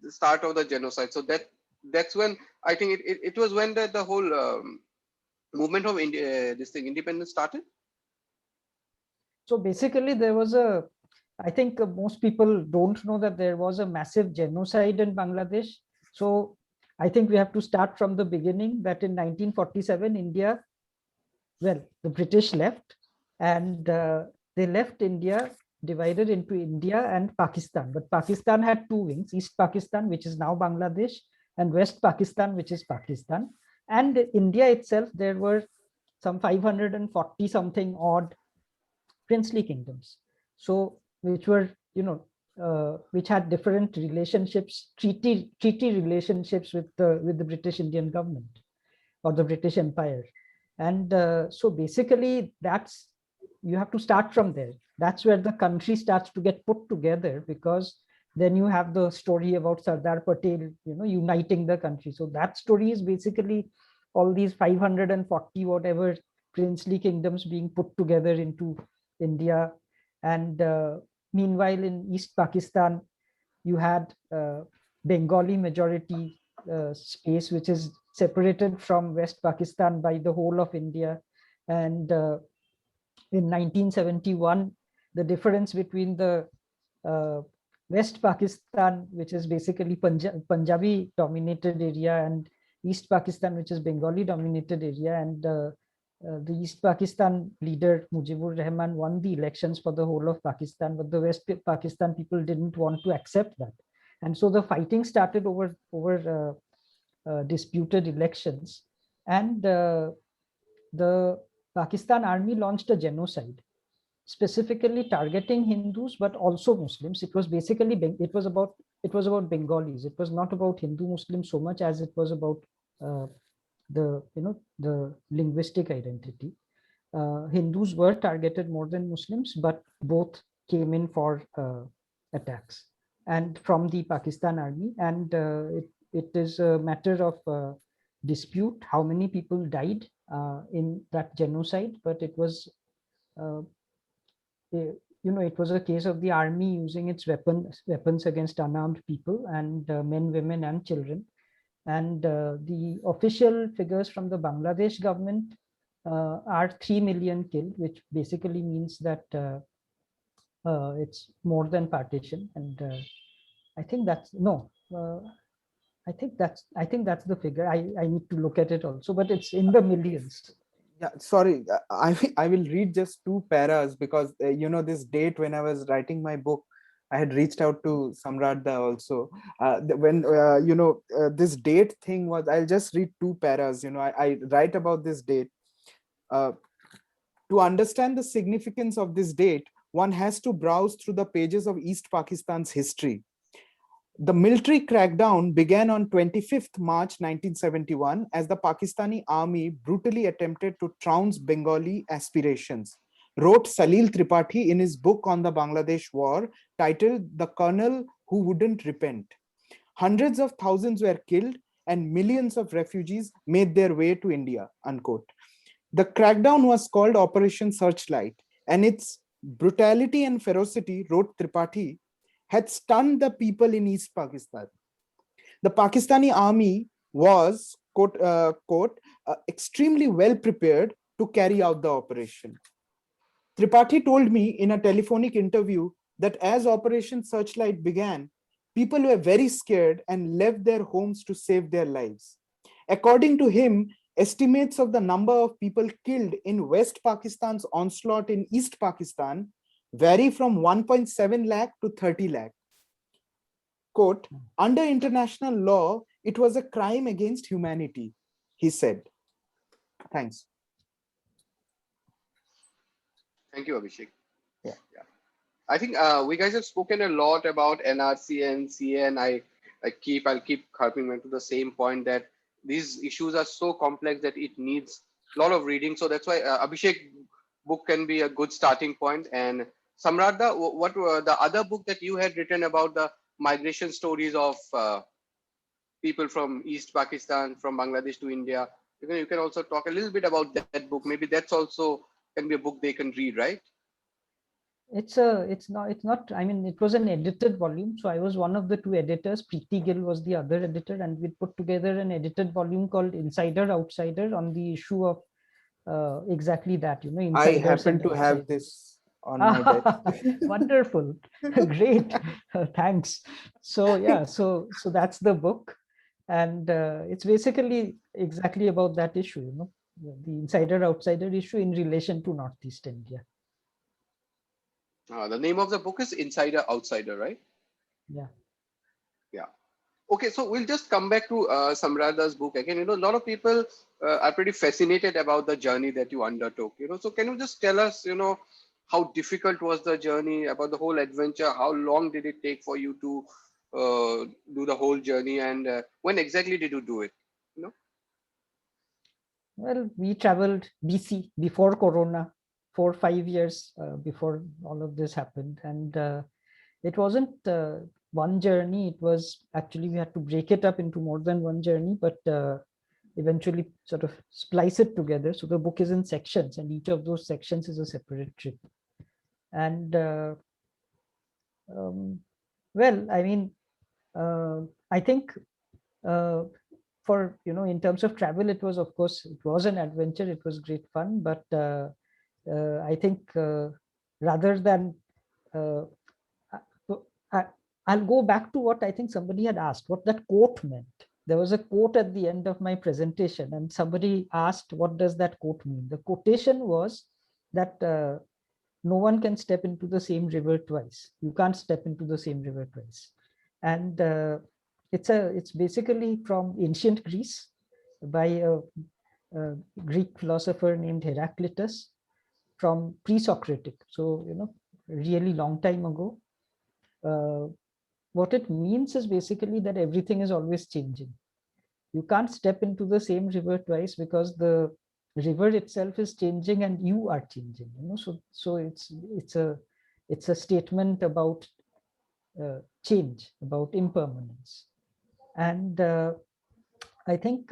the start of the genocide. So that's when I think it was when the whole movement of independence started. So basically, there was I think most people don't know that there was a massive genocide in Bangladesh. So I think we have to start from the beginning, that in 1947, India, well, the British left, and they left India divided into India and Pakistan. But Pakistan had two wings: East Pakistan, which is now Bangladesh, and West Pakistan, which is Pakistan. And India itself, there were some 540 something odd princely kingdoms, so which were, which had different relationships, treaty relationships with the British Indian government or the British Empire. And so basically, you have to start from there. That's where the country starts to get put together, because Then you have the story about Sardar Patel, uniting the country. So that story is basically all these 540 whatever princely kingdoms being put together into India. And meanwhile, in East Pakistan, you had Bengali majority space, which is separated from West Pakistan by the whole of India. And in 1971, the difference between the West Pakistan, which is basically Punjabi dominated area, and East Pakistan, which is Bengali dominated area. And the East Pakistan leader Mujibur Rahman won the elections for the whole of Pakistan, but the West Pakistan people didn't want to accept that. And so the fighting started over disputed elections. And the Pakistan army launched a genocide, specifically targeting Hindus, but also Muslims. It was basically, it was about Bengalis. It was not about Hindu Muslims so much as it was about the linguistic identity. Hindus were targeted more than Muslims, but both came in for attacks and from the Pakistan army. And it is a matter of dispute how many people died in that genocide, but it was it was a case of the army using its weapons against unarmed people, and men, women, and children. And the official figures from the Bangladesh government are 3 million killed, which basically means that it's more than partition. And I think that's I think that's the figure. I need to look at it also, but it's in the millions. Yeah, sorry, I will read just 2 paras because this date when I was writing my book, I had reached out to Samradda also. When this date thing was, I'll just read 2 paras. I write about this date. To understand the significance of this date, one has to browse through the pages of East Pakistan's history. The military crackdown began on 25th March 1971 as the Pakistani army brutally attempted to trounce Bengali aspirations, wrote Salil Tripathi in his book on the Bangladesh War titled The Colonel Who Wouldn't Repent. Hundreds of thousands were killed and millions of refugees made their way to India, unquote. The crackdown was called Operation Searchlight, and its brutality and ferocity, wrote Tripathi, had stunned the people in East Pakistan. The Pakistani army was, quote, extremely well prepared to carry out the operation. Tripathi told me in a telephonic interview that as Operation Searchlight began, people were very scared and left their homes to save their lives. According to him, estimates of the number of people killed in West Pakistan's onslaught in East Pakistan vary from 1.7 lakh to 30 lakh. Quote, under international law, it was a crime against humanity, he said. Thanks. Thank you, Abhishek. Yeah. I think we guys have spoken a lot about NRC and CA, and I'll keep harping back to the same point that these issues are so complex that it needs a lot of reading. So that's why Abhishek book can be a good starting point. And Samradda, what were the other book that you had written about the migration stories of people from East Pakistan, from Bangladesh to India? You can also talk a little bit about that book. Maybe that's also can be a book they can read, right? It's not, I mean, it was an edited volume. So I was one of the 2 editors. Preeti Gill was the other editor, and we put together an edited volume called Insider Outsider on the issue of exactly that, I happen to have this on my desk. Wonderful. Great. Thanks. So yeah, so that's the book. And it's basically exactly about that issue, the insider outsider issue in relation to Northeast India. The name of the book is Insider Outsider, right? Yeah. Yeah. Okay, so we'll just come back to Samradda's book again. A lot of people are pretty fascinated about the journey that you undertook. So can you just tell us, how difficult was the journey, about the whole adventure? How long did it take for you to do the whole journey, and when exactly did you do it? Well, we traveled BC, before Corona, 4-5 years before all of this happened, and it wasn't one journey. It was actually, we had to break it up into more than one journey, but eventually sort of splice it together. So the book is in sections, and each of those sections is a separate trip. And well, I mean, I think for, in terms of travel, it was, of course, it was an adventure. It was great fun, but I think rather than I, I'll go back to what I think somebody had asked, what that quote meant. There was a quote at the end of my presentation, and somebody asked, what does that quote mean? The quotation was that no one can step into the same river twice. You can't step into the same river twice. And it's basically from ancient Greece by a Greek philosopher named Heraclitus, from pre-Socratic. So, really long time ago. What it means is basically that everything is always changing. You can't step into the same river twice, because the river itself is changing and you are changing. So it's a statement about change, about impermanence. And I think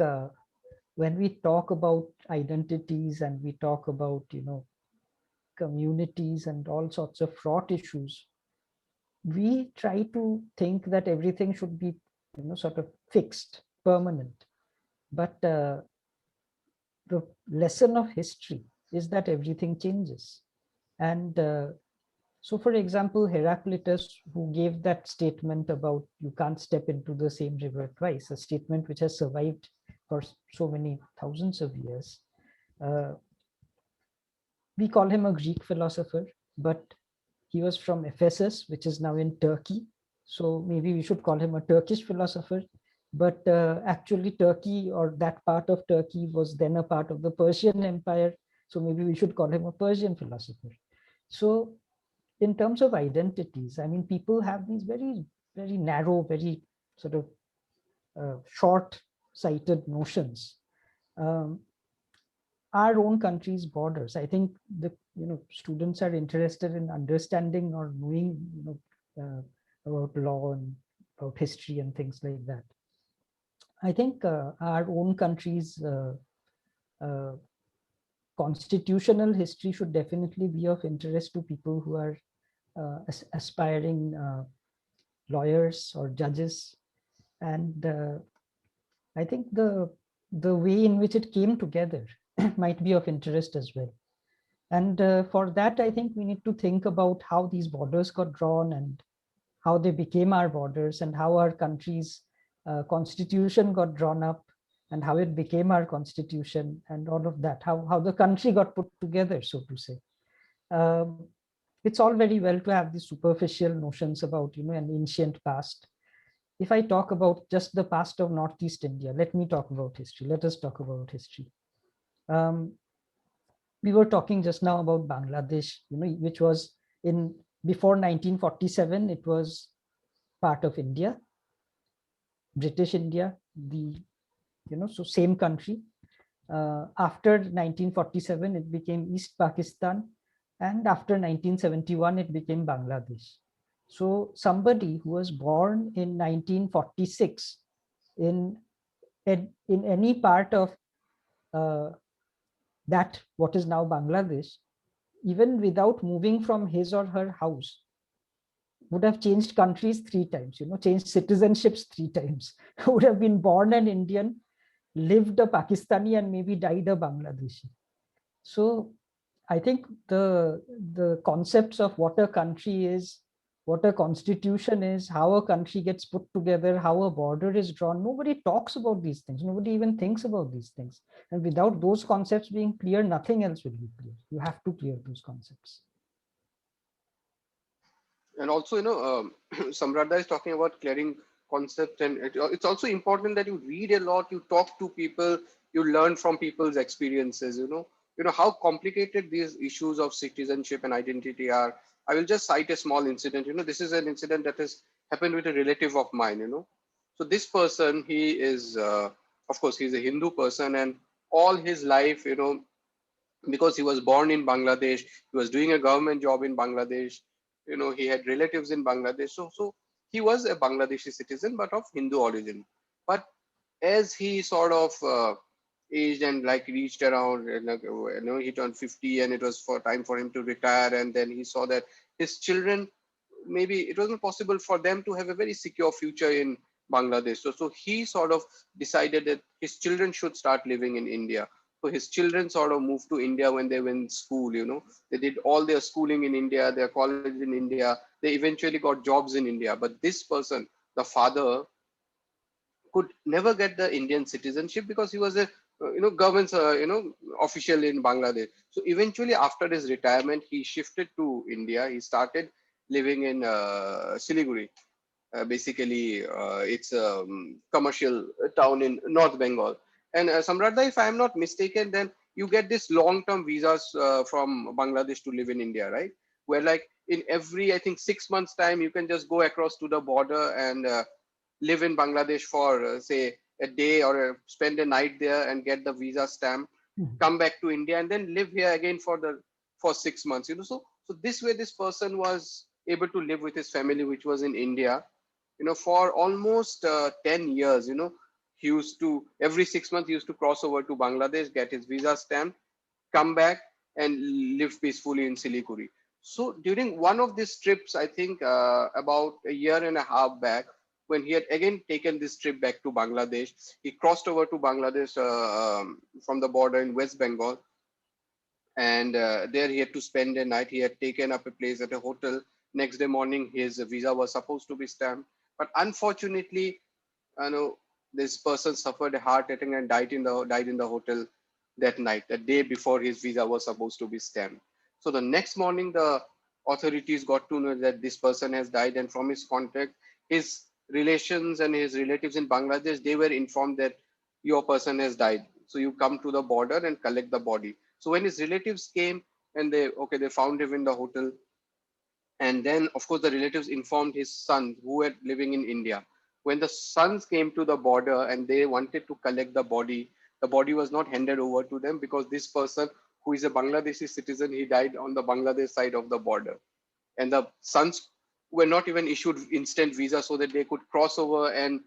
when we talk about identities and we talk about communities and all sorts of fraught issues, we try to think that everything should be sort of fixed, permanent. But the lesson of history is that everything changes. And so, for example, Heraclitus, who gave that statement about you can't step into the same river twice, a statement which has survived for so many thousands of years. We call him a Greek philosopher, but he was from Ephesus, which is now in Turkey. So maybe we should call him a Turkish philosopher. But actually, Turkey, or that part of Turkey, was then a part of the Persian Empire. So maybe we should call him a Persian philosopher. So in terms of identities, I mean, people have these very, very narrow, very sort of short-sighted notions. Our own country's borders, I think the students are interested in understanding or knowing about law and about history and things like that. I think our own country's constitutional history should definitely be of interest to people who are aspiring lawyers or judges. And I think the way in which it came together might be of interest as well. And for that, I think we need to think about how these borders got drawn and how they became our borders, and how our country's constitution got drawn up and how it became our constitution, and all of that, how the country got put together, so to say. It's all very well to have these superficial notions about an ancient past. If I talk about just the past of Northeast India, let me talk about history. Let us talk about history. We were talking just now about Bangladesh, which was before 1947, it was part of India, British India, so same country. After 1947, it became East Pakistan, and after 1971, it became Bangladesh. So somebody who was born in 1946 in any part of that what is now Bangladesh, even without moving from his or her house, would have changed countries 3 times, changed citizenships 3 times, would have been born an Indian, lived a Pakistani, and maybe died a Bangladeshi. So I think the concepts of what a country is, what a constitution is, how a country gets put together, how a border is drawn, nobody talks about these things. Nobody even thinks about these things. And without those concepts being clear, nothing else will be clear. You have to clear those concepts. And also, Samradha is talking about clearing concept, and it's also important that you read a lot, you talk to people, you learn from people's experiences. How complicated these issues of citizenship and identity are. I will just cite a small incident. This is an incident that has happened with a relative of mine. So this person, he is of course he's a Hindu person, and all his life, because he was born in Bangladesh, he was doing a government job in Bangladesh, he had relatives in Bangladesh. So he was a Bangladeshi citizen, but of Hindu origin. But as he sort of aged and like reached around, he turned 50 and it was for time for him to retire. And then he saw that his children, maybe it wasn't possible for them to have a very secure future in Bangladesh. So he sort of decided that his children should start living in India. So his children sort of moved to India when they were in school, They did all their schooling in India, their college in India. They eventually got jobs in India. But this person, the father, could never get the Indian citizenship because he was a government official in Bangladesh. So eventually, after his retirement, he shifted to India. He started living in Siliguri. Basically, it's a commercial town in North Bengal. And Samradha, if I am not mistaken, then you get this long-term visas from Bangladesh to live in India, right? Where like in every, I think 6 months time, you can just go across to the border and live in Bangladesh for say a day or spend a night there and get the visa stamp, come back to India and then live here again for 6 months. So this way this person was able to live with his family, which was in India, for almost 10 years. He used to every 6 months he used to cross over to Bangladesh, get his visa stamp, come back and live peacefully in Siliguri. So during one of these trips, I think about a year and a half back, when he had again taken this trip back to Bangladesh, he crossed over to Bangladesh from the border in West Bengal. And there he had to spend a night. He had taken up a place at a hotel. Next day morning, his visa was supposed to be stamped. But unfortunately, this person suffered a heart attack and died in the hotel that night, the day before his visa was supposed to be stamped. So the next morning, the authorities got to know that this person has died, and from his contact, his relations and his relatives in Bangladesh, they were informed that your person has died. So you come to the border and collect the body. So when his relatives came and they found him in the hotel, and then of course the relatives informed his son who were living in India. When the sons came to the border and they wanted to collect the body was not handed over to them because this person, who is a Bangladeshi citizen, he died on the Bangladesh side of the border. And the sons were not even issued instant visa so that they could cross over and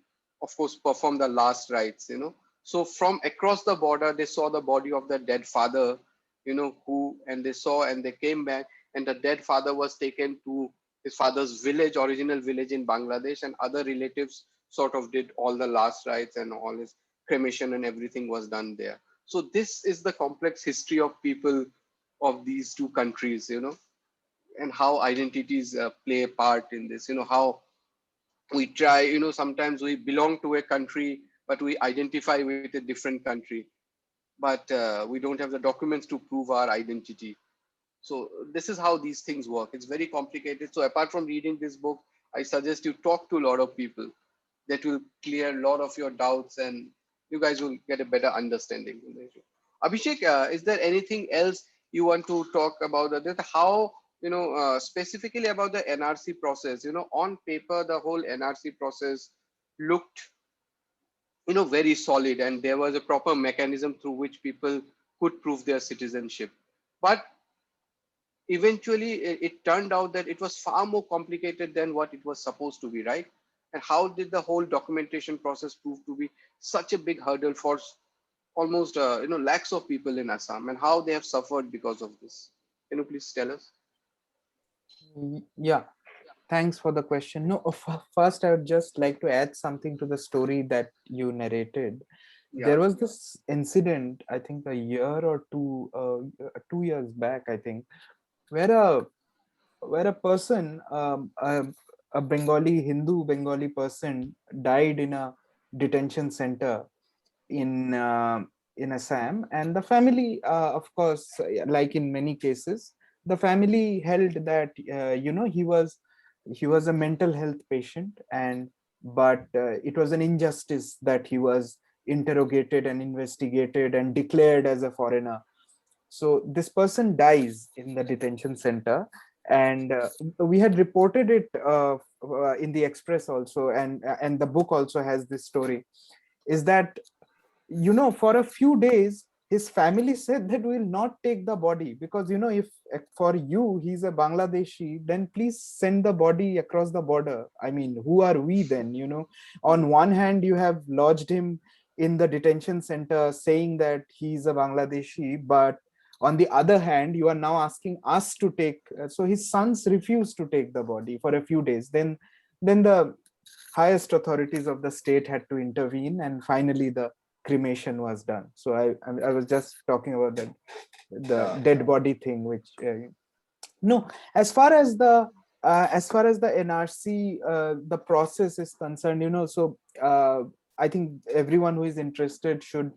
of course perform the last rites. So from across the border they saw the body of the dead father, who, and they saw and they came back, and the dead father was taken to his father's village, original village in Bangladesh, and other relatives sort of did all the last rites, and all his cremation and everything was done there. So this is the complex history of people of these two countries, and how identities play a part in this. How we try, sometimes we belong to a country but we identify with a different country, but we don't have the documents to prove our identity. So this is how these things work. It's very complicated. So apart from reading this book, I suggest you talk to a lot of people. That will clear a lot of your doubts, and you guys will get a better understanding. Abhishek, is there anything else you want to talk about that? How, specifically about the NRC process? On paper, the whole NRC process looked, very solid, and there was a proper mechanism through which people could prove their citizenship. But eventually it turned out that it was far more complicated than what it was supposed to be, right? And how did the whole documentation process prove to be such a big hurdle for almost lakhs of people in Assam, and how they have suffered because of this? Can you please tell us? Yeah, thanks for the question. No, first I would just like to add something to the story that you narrated. Yeah. There was this incident, I think a year or 2 years back, I think, where a person, a Bengali Hindu Bengali person, died in a detention center in Assam, and the family, of course, like in many cases, the family held that he was a mental health patient, and but it was an injustice that he was interrogated and investigated and declared as a foreigner. So this person dies in the detention center, and we had reported it in the Express also, and the book also has this story. Is that for a few days his family said that we will not take the body because, if for you he's a Bangladeshi, then please send the body across the border. I mean, who are we then? On one hand, you have lodged him in the detention center saying that he's a Bangladeshi, but on the other hand, you are now asking us to take. So his sons refused to take the body for a few days. Then the highest authorities of the state had to intervene, and finally the cremation was done. So I was just talking about the dead body thing, which no, as far as the NRC the process is concerned, so I think everyone who is interested should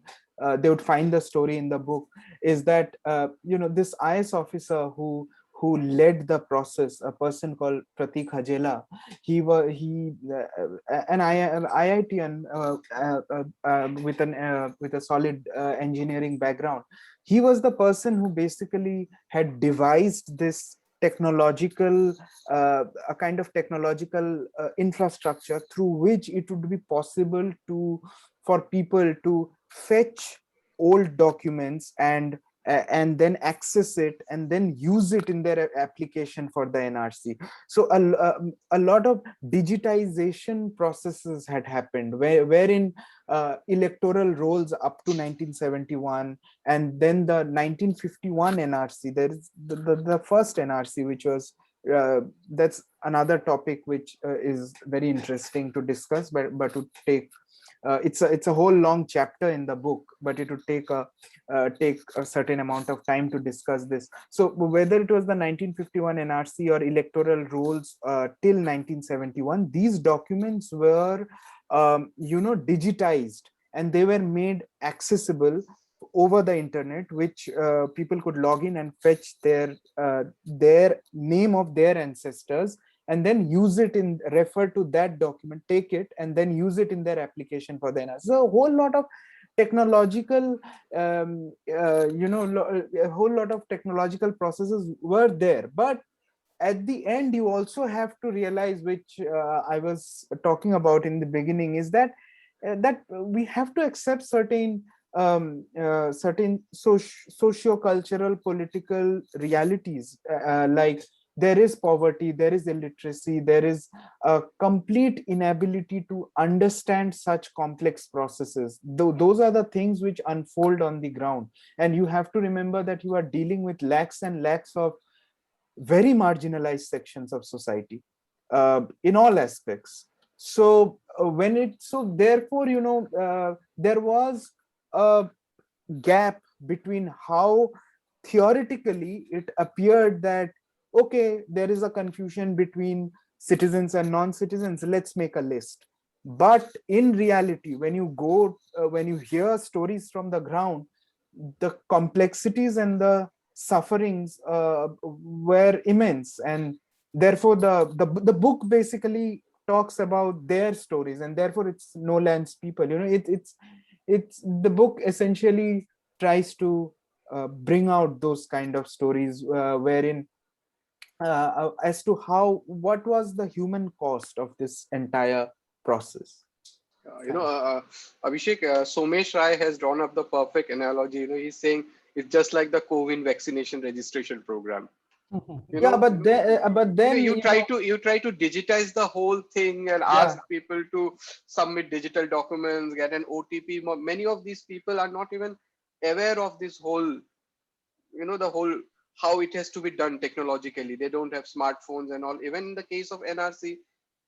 they would find the story in the book. Is that this IS officer who led the process, a person called Pratik Hajela. He an IITian with a solid engineering background. He was the person who basically had devised this technological a kind of technological infrastructure through which it would be possible for people to fetch old documents and then access it and then use it in their application for the NRC. So a lot of digitization processes had happened wherein electoral rolls up to 1971, and then the 1951 NRC, there is the first NRC, which was that's another topic which is very interesting to discuss, but to take it's a whole long chapter in the book, but it would take a certain amount of time to discuss this. So whether it was the 1951 NRC or electoral rolls till 1971, these documents were digitized, and they were made accessible over the internet, which people could log in and fetch their name of their ancestors, and then use it refer to that document, take it, and then use it in their application for the NRC. So a whole lot of technological, a whole lot of technological processes were there. But at the end, you also have to realize, which I was talking about in the beginning, is that we have to accept certain socio-cultural political realities, like there is poverty, there is illiteracy, there is a complete inability to understand such complex processes. Those are the things which unfold on the ground. And you have to remember that you are dealing with lakhs and lakhs of very marginalized sections of society in all aspects. So therefore, there was a gap between how theoretically it appeared that, okay, there is a confusion between citizens and non-citizens, let's make a list. But in reality, when you hear stories from the ground, the complexities and the sufferings were immense, and therefore the book basically talks about their stories, and therefore it's Nolan's people. It's the book essentially tries to bring out those kind of stories wherein as to what was the human cost of this entire process. Abhishek, Somesh Rai has drawn up the perfect analogy. He's saying it's just like the COVID vaccination registration program. But then you try to digitize the whole thing and ask people to submit digital documents, get an OTP. Many of these people are not even aware of this whole, the whole how it has to be done technologically. They don't have smartphones and all. Even in the case of NRC,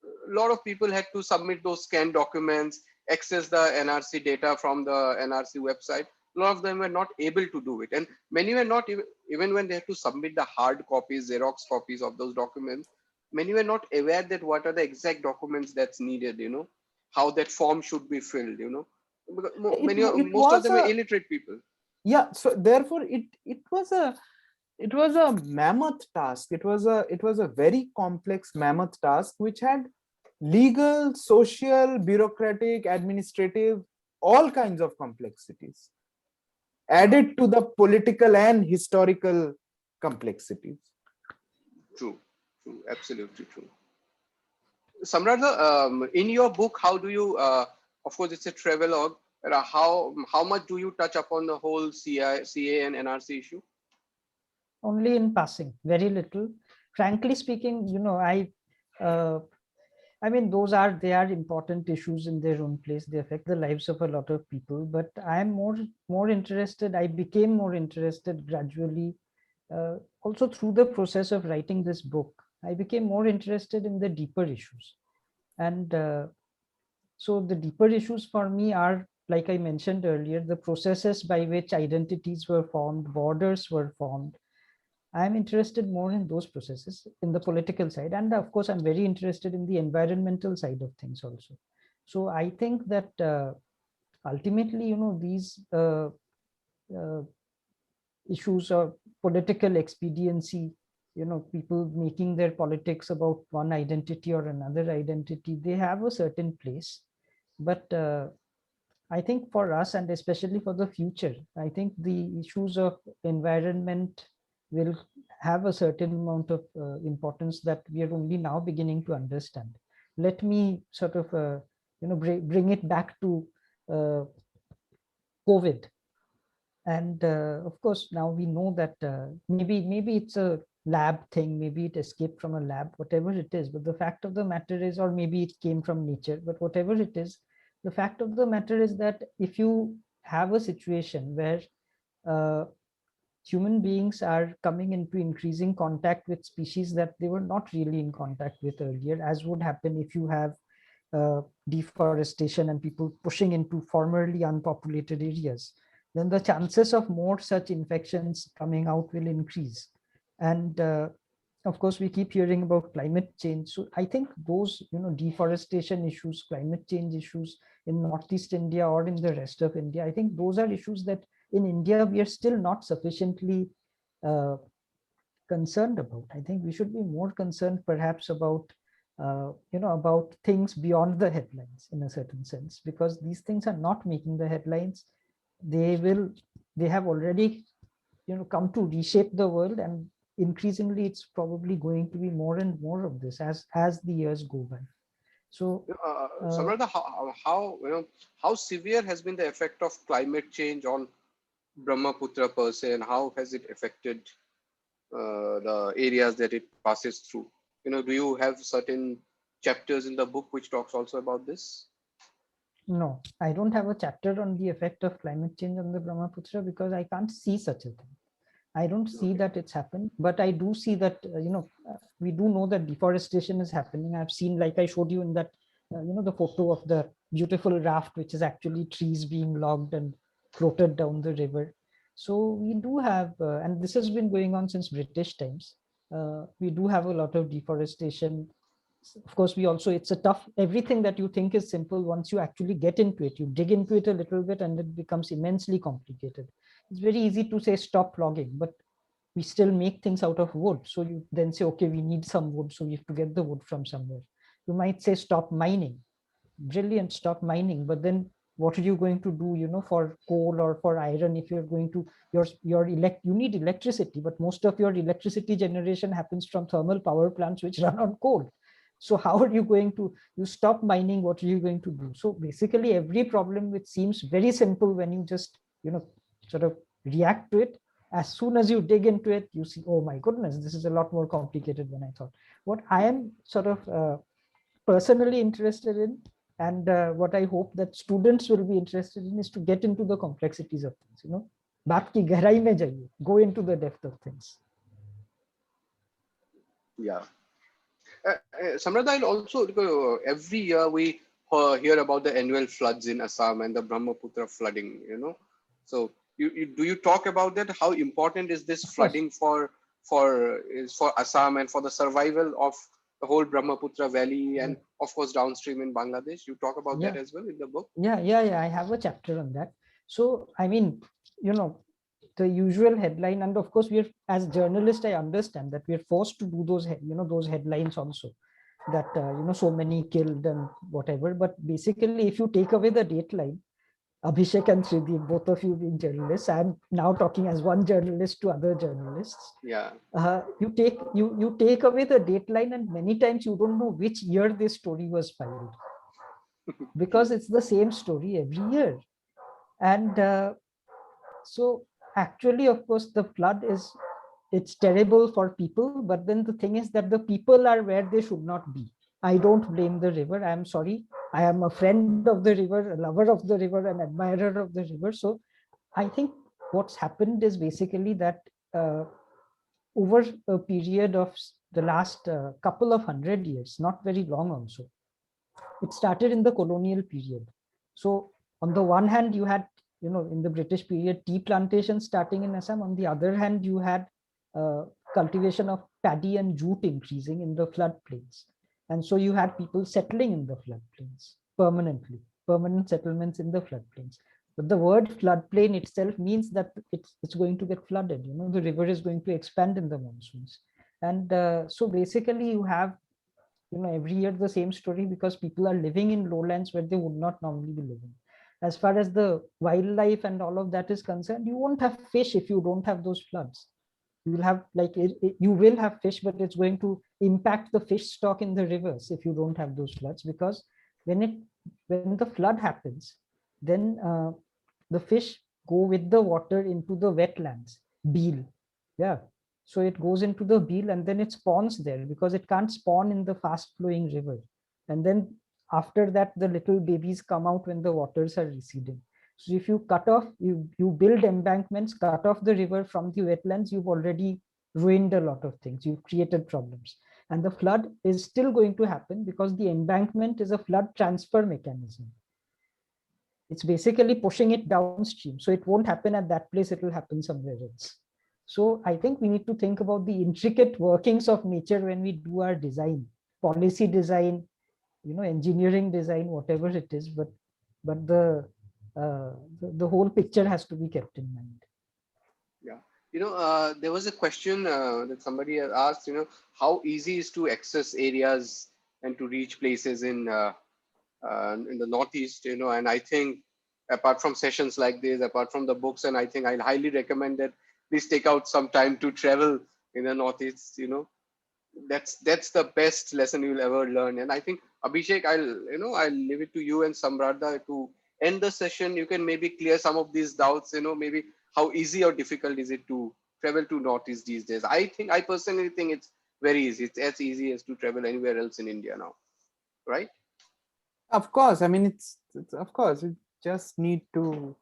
a lot of people had to submit those scanned documents, access the NRC data from the NRC website. A lot of them were not able to do it, and many were not even when they had to submit the hard copies, Xerox copies of those documents, many were not aware that what are the exact documents that's needed, how that form should be filled, because most of them were illiterate people. So therefore it was a mammoth task. It was a very complex mammoth task, which had legal, social, bureaucratic, administrative, all kinds of complexities added to the political and historical complexities. True, absolutely true. Samrat, in your book, how do you, of course, it's a travelogue, How much do you touch upon the whole CA and NRC issue? Only in passing, very little. Frankly speaking, uh, I mean, they are important issues in their own place. They affect the lives of a lot of people. But I am more interested. I became more interested gradually, also through the process of writing this book. I became more interested in the deeper issues, and so the deeper issues for me are, like I mentioned earlier, the processes by which identities were formed, borders were formed. I'm interested more in those processes in the political side. And of course, I'm very interested in the environmental side of things also. So I think that ultimately, these uh, issues of political expediency, people making their politics about one identity or another identity, they have a certain place. But I think for us, and especially for the future, I think the issues of environment will have a certain amount of importance that we are only now beginning to understand. Let me sort of, bring it back to uh, COVID. And of course, now we know that maybe it's a lab thing, maybe it escaped from a lab, whatever it is. But the fact of the matter is, or maybe it came from nature, but whatever it is, the fact of the matter is that if you have a situation where uh, human beings are coming into increasing contact with species that they were not really in contact with earlier, as would happen if you have deforestation and people pushing into formerly unpopulated areas, then the chances of more such infections coming out will increase. And of course, we keep hearing about climate change. So I think those, deforestation issues, climate change issues in Northeast India or in the rest of India, I think those are issues that in India, we are still not sufficiently uh, concerned about. I think we should be more concerned perhaps about things beyond the headlines in a certain sense, because these things are not making the headlines. They have already, come to reshape the world, and increasingly it's probably going to be more and more of this as the years go by. So Samratha, how severe has been the effect of climate change on Brahmaputra per se, and how has it affected the areas that it passes through? Do you have certain chapters in the book which talks also about this? no, I don't have a chapter on the effect of climate change on the Brahmaputra because I can't see such a thing. I don't see that it's happened, but I do see that, we do know that deforestation is happening. I've seen, like I showed you in that, the photo of the beautiful raft, which is actually trees being logged and floated down the river. So we do have, and this has been going on since British times. We do have a lot of deforestation. Of course, it's a tough, everything that you think is simple, once you actually get into it, you dig into it a little bit and it becomes immensely complicated. It's very easy to say stop logging, but we still make things out of wood. So you then say, okay, we need some wood, so we have to get the wood from somewhere. You might say stop mining. Brilliant, stop mining. But then what are you going to do, for coal or for iron? If you're going to, you need electricity, but most of your electricity generation happens from thermal power plants which run on coal. So how are you going to, you stop mining, what are you going to do? So basically every problem which seems very simple when you just, sort of react to it, as soon as you dig into it, you see, oh my goodness, this is a lot more complicated than I thought. What I am sort of personally interested in, and what I hope that students will be interested in, is to get into the complexities of things, baat ki gehrai mein jaiye, go into the depth of things. Yeah. Samradha, I'll also, every year we hear about the annual floods in Assam and the Brahmaputra flooding. So do you talk about that? How important is this flooding for Assam and for the survival of the whole Brahmaputra Valley and of course downstream in Bangladesh? You talk about that as well in the book? Yeah. I have a chapter on that. So, I mean, the usual headline, and of course, as journalists, I understand that we're forced to do those headlines also, that, so many killed and whatever. But basically, if you take away the dateline, Abhishek and Sridhi, both of you being journalists, I'm now talking as one journalist to other journalists. Yeah. You take away the dateline, and many times you don't know which year this story was filed, because it's the same story every year. And so actually, of course, the flood is, it's terrible for people, but then the thing is that the people are where they should not be. I don't blame the river. I am sorry. I am a friend of the river, a lover of the river, an admirer of the river. So I think what's happened is basically that over a period of the last couple of 100 years, not very long also, it started in the colonial period. So on the one hand, you had, in the British period, tea plantations starting in Assam. On the other hand, you had cultivation of paddy and jute increasing in the floodplains. And so you had people settling in the floodplains permanently, permanent settlements in the floodplains. But the word floodplain itself means that it's going to get flooded. The river is going to expand in the monsoons. And so basically you have, every year the same story, because people are living in lowlands where they would not normally be living. As far as the wildlife and all of that is concerned, you won't have fish if you don't have those floods. You will have, like, you will have fish, but it's going to impact the fish stock in the rivers if you don't have those floods, because when the flood happens, then the fish go with the water into the wetlands, Beel. Yeah, so it goes into the Beel and then it spawns there, because it can't spawn in the fast flowing river. And then after that, the little babies come out when the waters are receding. So if you cut off, you build embankments, cut off the river from the wetlands, you've already ruined a lot of things. You've created problems. And the flood is still going to happen because the embankment is a flood transfer mechanism. It's basically pushing it downstream. So it won't happen at that place, it will happen somewhere else. So I think we need to think about the intricate workings of nature when we do our design, policy design, engineering design, whatever it is, but the whole picture has to be kept in mind. Yeah, there was a question that somebody has asked. How easy is to access areas and to reach places in the Northeast? And I think apart from sessions like this, apart from the books, and I think I'll highly recommend that please take out some time to travel in the Northeast. That's the best lesson you'll ever learn. And I think Abhishek, I'll leave it to you and Samradha to end the session. You can maybe clear some of these doubts. Maybe how easy or difficult is it to travel to Northeast these days? I personally think it's very easy. It's as easy as to travel anywhere else in India now, right? Of course, I mean, it's of course, you just need to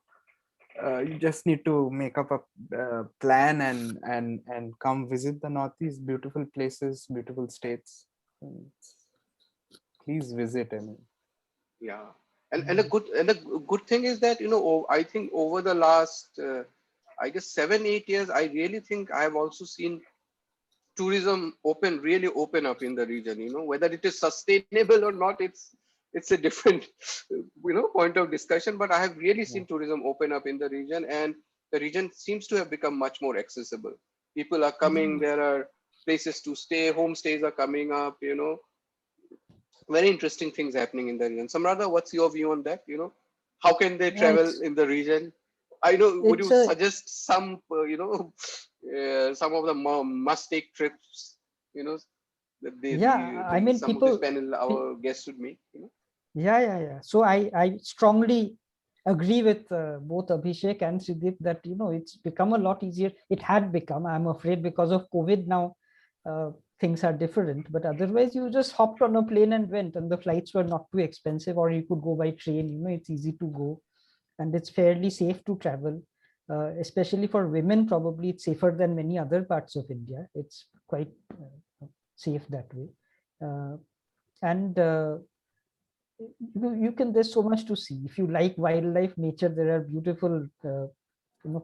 make up a plan and come visit the Northeast. Beautiful places, beautiful states. And please visit. I mean, Yeah, and a good thing is that I think over the last I guess 7-8 years, I really think I have also seen tourism really open up in the region. Whether it is sustainable or not, it's a different point of discussion. But I have really seen tourism open up in the region, and the region seems to have become much more accessible. People are coming. There are places to stay. Homestays are coming up. Very interesting things happening in the region. Samradha, what's your view on that? How can they Yeah, travel in the region? I know. Would it's you a suggest some, some of the must-take trips, that yeah. I mean, some of this people. panel, our guests would make. Yeah. So I strongly agree with both Abhishek and Siddip that it's become a lot easier. It had become. I'm afraid because of COVID now, things are different. But otherwise, you just hopped on a plane and went, and the flights were not too expensive, or you could go by train. It's easy to go, and it's fairly safe to travel. Especially for women, probably it's safer than many other parts of India. It's quite safe that way, and you can, there's so much to see. If you like wildlife, nature, there are beautiful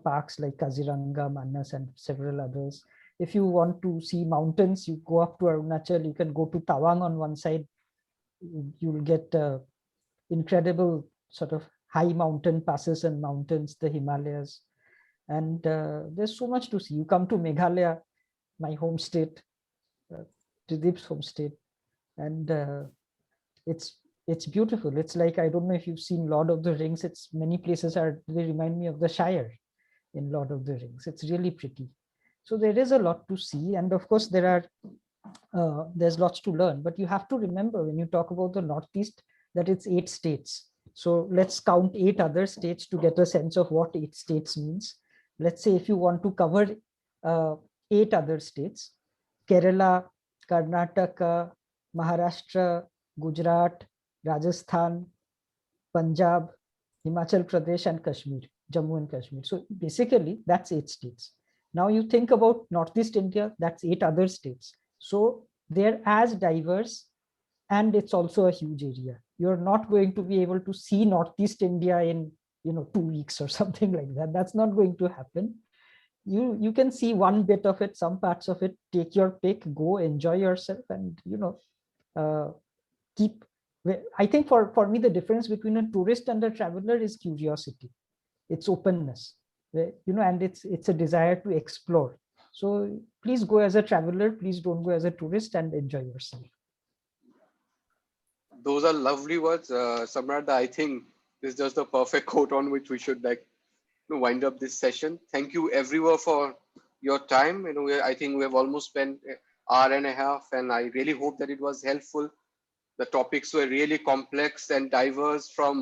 parks like Kaziranga, Manas, and several others. If you want to see mountains, you go up to Arunachal. You can go to Tawang on one side. You'll get incredible sort of high mountain passes and mountains, the Himalayas, and there's so much to see. You come to Meghalaya, my home state, Tridip's home state, and it's beautiful. It's like, I don't know if you've seen Lord of the Rings. It's many places they remind me of the Shire in Lord of the Rings. It's really pretty. So there is a lot to see, and of course there's lots to learn. But you have to remember, when you talk about the Northeast, that it's 8 states. So let's count 8 other states to get a sense of what 8 states means. Let's say if you want to cover 8 other states: Kerala, Karnataka, Maharashtra, Gujarat, Rajasthan, Punjab, Himachal Pradesh, and Kashmir, Jammu and Kashmir. So basically, that's 8 states. Now you think about Northeast India, that's 8 other states. So they're as diverse, and it's also a huge area. You're not going to be able to see Northeast India in 2 weeks or something like that. That's not going to happen. You can see one bit of it, some parts of it, take your pick, go enjoy yourself, and keep. I think for me, the difference between a tourist and a traveler is curiosity. It's openness, and it's a desire to explore. So please go as a traveler, please don't go as a tourist, and enjoy yourself. Those are lovely words, Samrat. I think this is just the perfect quote on which we should wind up this session. Thank you everyone for your time. I think we have almost spent an hour and a half, and I really hope that it was helpful. The topics were really complex and diverse, from